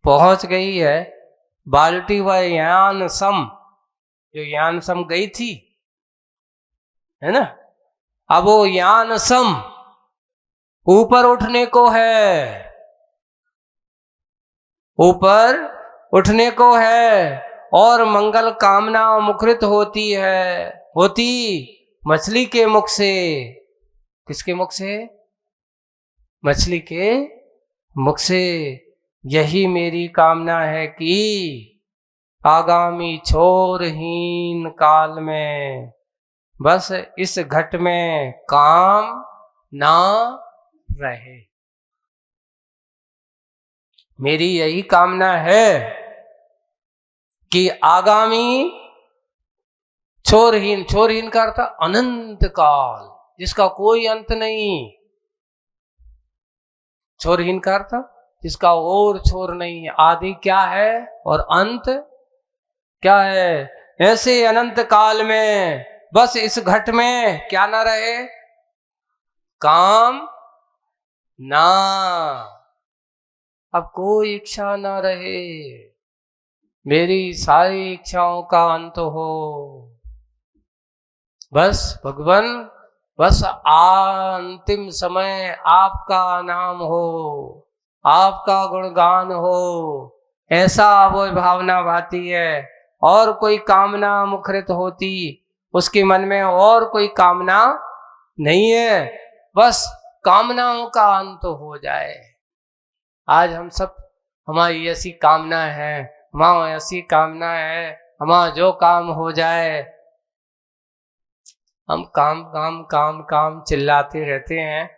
पहुंच गई है। बाल्टी व यान सम, जो यान सम गई थी, है ना, अब वो यान सम ऊपर उठने को है, ऊपर उठने को है। और मंगल कामना मुखरित होती है, होती मछली के मुख से। किसके मुख से? मछली के मुख से। यही मेरी कामना है कि आगामी छोरहीन काल में बस इस घट में काम ना रहे। मेरी यही कामना है कि आगामी छोरहीन, छोरहीन का अर्थ अनंत काल, जिसका कोई अंत नहीं। छोरहीन का अर्थ जिसका और छोर नहीं। आदि क्या है और अंत क्या है? ऐसे अनंत काल में बस इस घट में क्या ना रहे? काम ना, अब कोई इच्छा ना रहे। मेरी सारी इच्छाओं का अंत हो। बस भगवान, बस अंतिम समय आपका नाम हो, आपका गुणगान हो, ऐसा वो भावना भाती है। और कोई कामना मुखरित होती उसके मन में, और कोई कामना नहीं है। बस कामनाओं का अंत हो जाए। आज हम सब, हमारी ऐसी कामना है, हमारी ऐसी कामना है, हमारा जो काम हो जाए। हम काम काम काम काम चिल्लाते रहते हैं,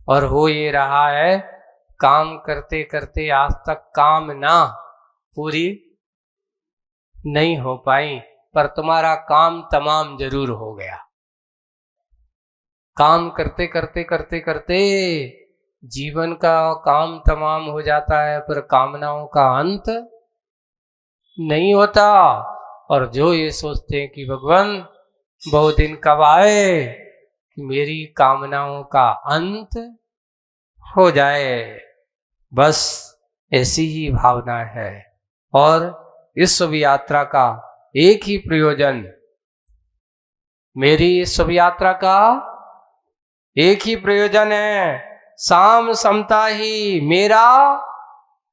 और हो ये रहा है। काम करते करते आज तक कामना पूरी नहीं हो पाई, पर तुम्हारा काम तमाम जरूर हो गया। काम करते करते करते करते जीवन का काम तमाम हो जाता है, पर कामनाओं का अंत नहीं होता। और जो ये सोचते हैं कि भगवान बहुत दिन कब आए कि मेरी कामनाओं का अंत हो जाए, बस ऐसी ही भावना है। और इस शुभ यात्रा का एक ही प्रयोजन, मेरी इस शुभ यात्रा का एक ही प्रयोजन है, साम समता ही मेरा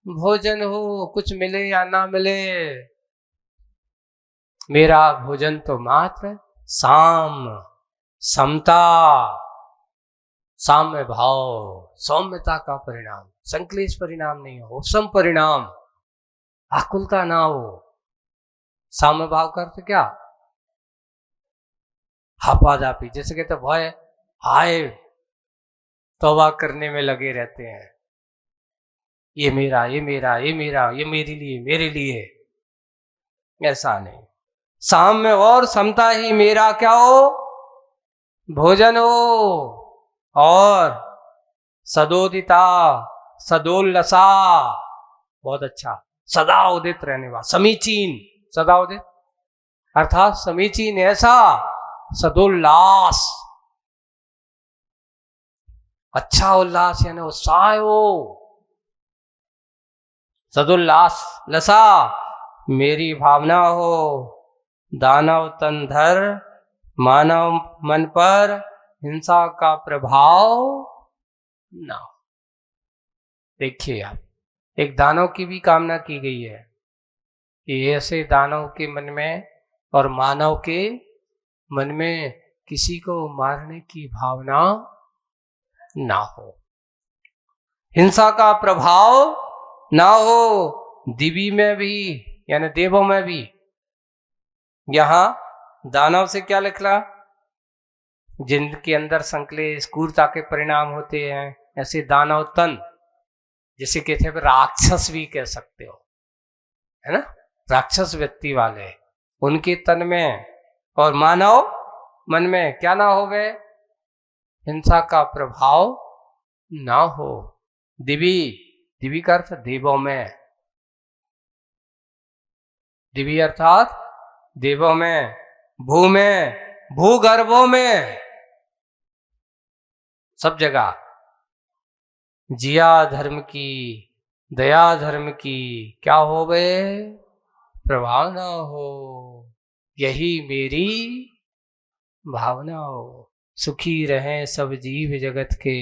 भोजन हो। कुछ मिले या ना मिले, मेरा भोजन तो मात्र साम, समता, साम्य भाव, सौम्यता का परिणाम, संक्लेश परिणाम नहीं हो, उपशम परिणाम, आकुलता ना हो। साम्य भाव का अर्थ क्या? हापाजापी, जैसे कहते भय हाय तौबा करने में लगे रहते हैं। ये मेरा, ये मेरा, ये मेरा, ये मेरे लिए, मेरे लिए, ऐसा नहीं। साम्य और समता ही मेरा क्या हो? भोजन हो। और सदोदिता, सदोल्लसा, बहुत अच्छा, सदा उदित रहने वाला, समीचीन, सदा उदित अर्थात समीचीन, ऐसा सदोल्लास, अच्छा उल्लास यानी उत्साह हो। सदोल्लास, लसा मेरी भावना हो, दानव तन धर, मानव मन पर हिंसा का प्रभाव ना हो। देखिए आप, एक दानव की भी कामना की गई है कि ऐसे दानव के मन में और मानव के मन में किसी को मारने की भावना ना हो, हिंसा का प्रभाव ना हो। दिवी में भी यानी देवों में भी, यहां दानव से क्या लिखला, जिनके अंदर संकलेश क्रूरता के परिणाम होते हैं, ऐसे दानव तन, जिसे कहते हैं राक्षस भी कह सकते हो, है ना, राक्षस व्यक्ति वाले, उनके तन में और मानव मन में क्या ना होवे, हिंसा का प्रभाव ना हो। दिवी, दिवी का अर्थ देवों में, दिवी अर्थात देवों में, भू में, भूगर्भों में, सब जगह जिया धर्म की, दया धर्म की क्या हो गए, प्रभाव ना हो। यही मेरी भावना हो। सुखी रहें सब जीव जगत के,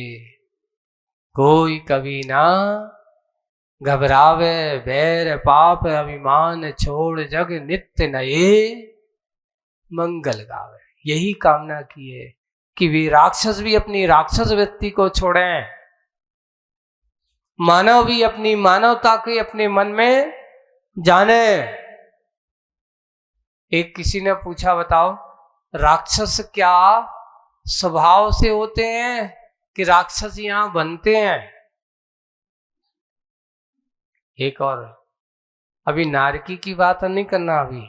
कोई कभी ना घबरावे, बैर पाप अभिमान छोड़ जग नित्य नए मंगल गावे। यही कामना की है कि वे राक्षस भी अपनी राक्षस व्यक्ति को छोड़ें, मानव भी अपनी मानवता के अपने मन में जाने। एक किसी ने पूछा, बताओ राक्षस क्या स्वभाव से होते हैं कि राक्षस यहां बनते हैं? एक और, अभी नारकी की बात नहीं करना, अभी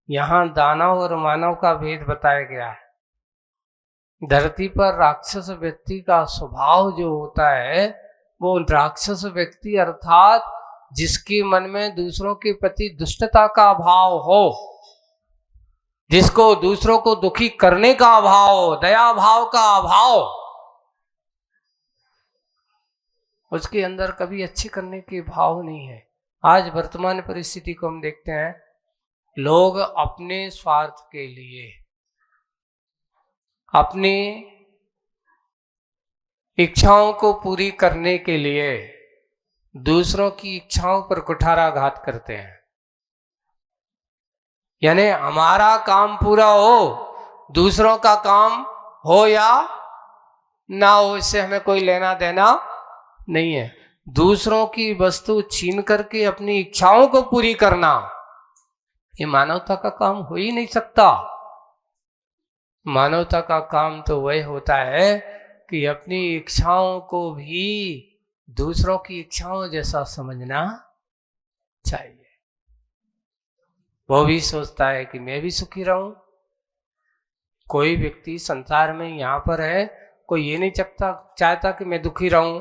यहां दानव और मानव का भेद बताया गया है। धरती पर राक्षस व्यक्ति का स्वभाव जो होता है, वो राक्षस व्यक्ति अर्थात जिसके मन में दूसरों के प्रति दुष्टता का भाव हो, जिसको दूसरों को दुखी करने का अभाव, दया भाव का अभाव, उसके अंदर कभी अच्छे करने के भाव नहीं है। आज वर्तमान परिस्थिति को हम देखते हैं, लोग अपने स्वार्थ के लिए, अपनी इच्छाओं को पूरी करने के लिए दूसरों की इच्छाओं पर कुठाराघात करते हैं। यानी हमारा काम पूरा हो, दूसरों का काम हो या ना हो, इससे हमें कोई लेना देना नहीं है। दूसरों की वस्तु छीन करके अपनी इच्छाओं को पूरी करना, ये मानवता का काम हो ही नहीं सकता। मानवता का काम तो वह होता है कि अपनी इच्छाओं को भी दूसरों की इच्छाओं जैसा समझना चाहिए। वो भी सोचता है कि मैं भी सुखी रहूं। कोई व्यक्ति संसार में यहां पर है, कोई ये नहीं चाहता कि मैं दुखी रहूं।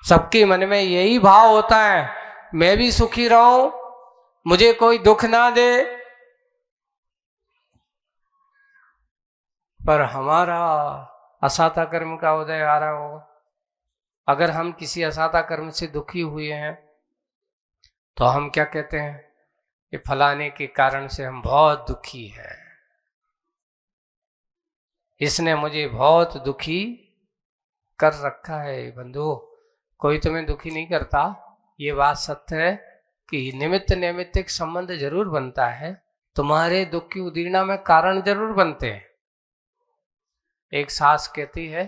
सबके मन में यही भाव होता है, मैं भी सुखी रहूं, मुझे कोई दुख ना दे। पर हमारा असाता कर्म का उदय आ रहा होगा। अगर हम किसी असाता कर्म से दुखी हुए हैं तो हम क्या कहते हैं कि फलाने के कारण से हम बहुत दुखी हैं, इसने मुझे बहुत दुखी कर रखा है। बंधु, कोई तुम्हें दुखी नहीं करता, ये बात सत्य है कि निमित्त नैमित्तिक संबंध जरूर बनता है, तुम्हारे दुख की उदीर्णा में कारण जरूर बनते हैं। एक सास कहती है,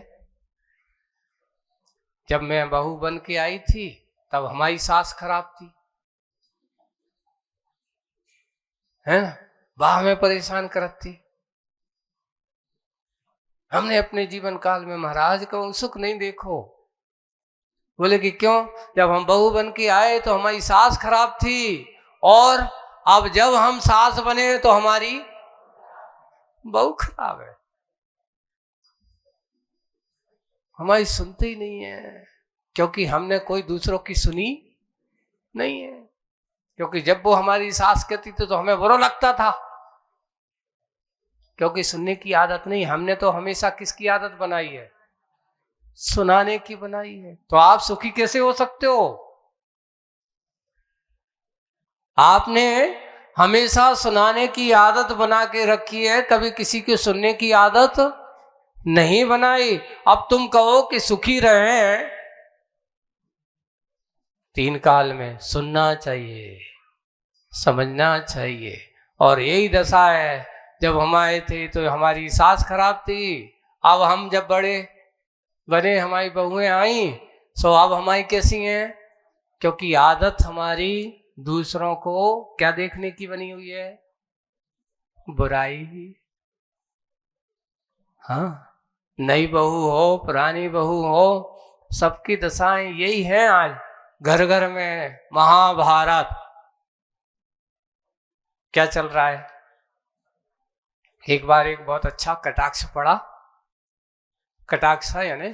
जब मैं बहू बन के आई थी तब हमारी सास खराब थी, है ना, बाह में परेशान करती। हमने अपने जीवन काल में महाराज का सुख नहीं देखो। बोले कि क्यों? जब हम बहू बन के आए तो हमारी सास खराब थी, और अब जब हम सास बने तो हमारी बहू खराब है। हमारी सुनते ही नहीं है, क्योंकि हमने कोई दूसरों की सुनी नहीं है। क्योंकि जब वो हमारी सास कहती थी तो हमें बुरा लगता था, क्योंकि सुनने की आदत नहीं। हमने तो हमेशा किसकी आदत बनाई है? सुनाने की बनाई है। तो आप सुखी कैसे हो सकते हो? आपने हमेशा सुनाने की आदत बना के रखी है, कभी किसी की सुनने की आदत नहीं बनाई। अब तुम कहो कि सुखी रहे, 3 काल में सुनना चाहिए, समझना चाहिए। और यही दशा है, जब हम आए थे तो हमारी सास खराब थी, अब हम जब बड़े बने, हमारी बहुएं आई, सो अब हमारी कैसी हैं? क्योंकि आदत हमारी दूसरों को क्या देखने की बनी हुई है? बुराई। हाँ, नई बहू हो, पुरानी बहू हो, सबकी दशाएं यही हैं। आज घर घर में महाभारत क्या चल रहा है? एक बार एक बहुत अच्छा कटाक्ष पड़ा। कटाक्ष यानी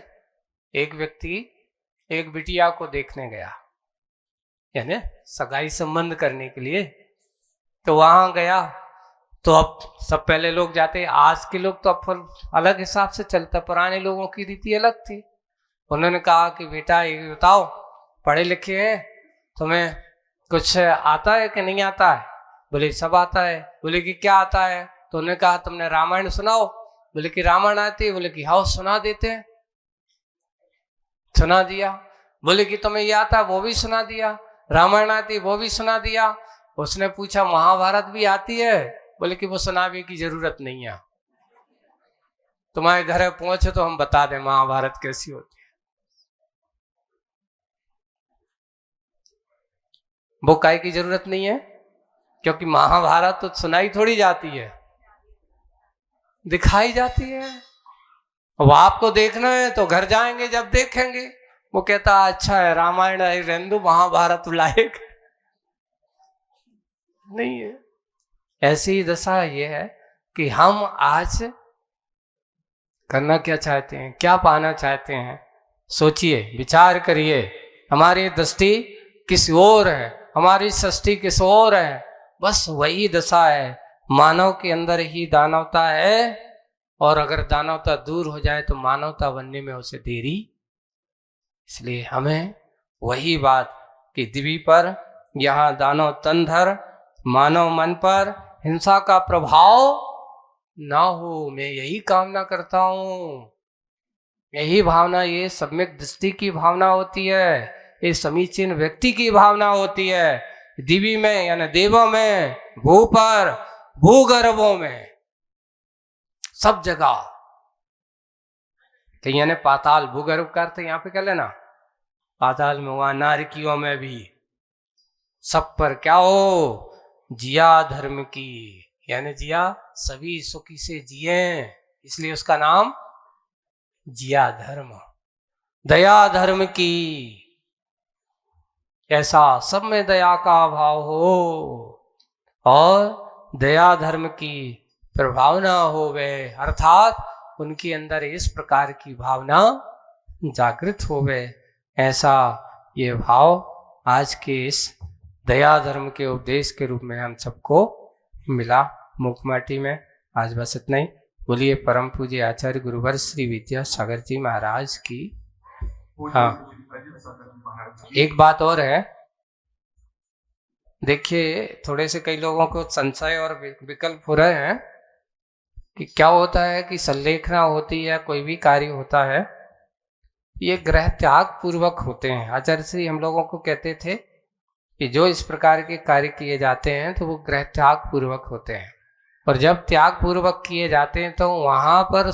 एक व्यक्ति एक बिटिया को देखने गया, यानी सगाई संबंध करने के लिए। तो वहां गया तो अब सब पहले लोग जाते, आज के लोग तो अब अलग हिसाब से चलता, पुराने लोगों की रीति अलग थी। उन्होंने कहा कि बेटा ये बताओ, पढ़े लिखे हैं, तुम्हें कुछ आता है कि नहीं आता है? बोले सब आता है। बोले कि क्या आता है? तो उन्होंने कहा तुमने रामायण सुनाओ। बोले कि रामायण आती है? बोले कि हाँ सुना देते हैं। सुना दिया। बोले कि तुम्हें ये आता है? वो भी सुना दिया। रामायण आती है? वो भी सुना दिया। उसने पूछा महाभारत भी आती है? बोले कि वो सुनाने की जरूरत नहीं है, तुम्हारे घर पहुंचे तो हम बता दें महाभारत कैसी होती है। वो काय की जरूरत नहीं है, क्योंकि महाभारत तो सुनाई थोड़ी जाती है, दिखाई जाती है। अब आपको देखना है तो घर जाएंगे, जब देखेंगे वो कहता अच्छा है रामायण है, रेंदु महाभारत लायक नहीं है। ऐसी दशा ये है कि हम आज करना क्या चाहते हैं, क्या पाना चाहते हैं? सोचिए, विचार करिए। हमारी दृष्टि किस ओर है, हमारी सृष्टि किस ओर है? बस वही दशा है। मानव के अंदर ही दानवता है, और अगर दानवता दूर हो जाए तो मानवता बनने में उसे देरी। इसलिए हमें वही बात कि दिवी पर यहाँ दानव तनधर, मानव मन पर हिंसा का प्रभाव ना हो, मैं यही कामना करता हूँ। यही भावना, ये सम्यक दृष्टि की भावना होती है, ये समीचीन व्यक्ति की भावना होती है। दिवी में यानी देवों में, भू पर, भूगर्भों में, सब जगह। कहीं यानी पाताल, भूगर्भ का अर्थ यहाँ पे क्या लेना? पाताल में, वहां नारकियों में भी, सब पर क्या हो? जिया धर्म की, यानी जिया सभी सुखी से जिए, इसलिए उसका नाम जिया धर्म। दया धर्म की, ऐसा सब में दया का भाव हो, और दया धर्म की प्रभावना होवे, अर्थात उनके अंदर इस प्रकार की भावना जागृत होवे। ऐसा ये भाव आज के इस दया धर्म के उपदेश के रूप में हम सबको मिला मुखमाटी में। आज बस इतना ही। बोलिए परम पूज्य आचार्य गुरुवर श्री विद्यासागर जी महाराज की। हाँ, एक बात और है, देखिए थोड़े से कई लोगों को संशय और विकल्प हो रहे हैं कि क्या होता है कि संलेखना होती है, कोई भी कार्य होता है, ये ग्रह त्याग पूर्वक होते हैं। आचार्य श्री हम लोगों को कहते थे कि जो इस प्रकार के कार्य किए जाते हैं तो वो ग्रह त्याग पूर्वक होते हैं, और जब त्याग पूर्वक किए जाते हैं तो वहां पर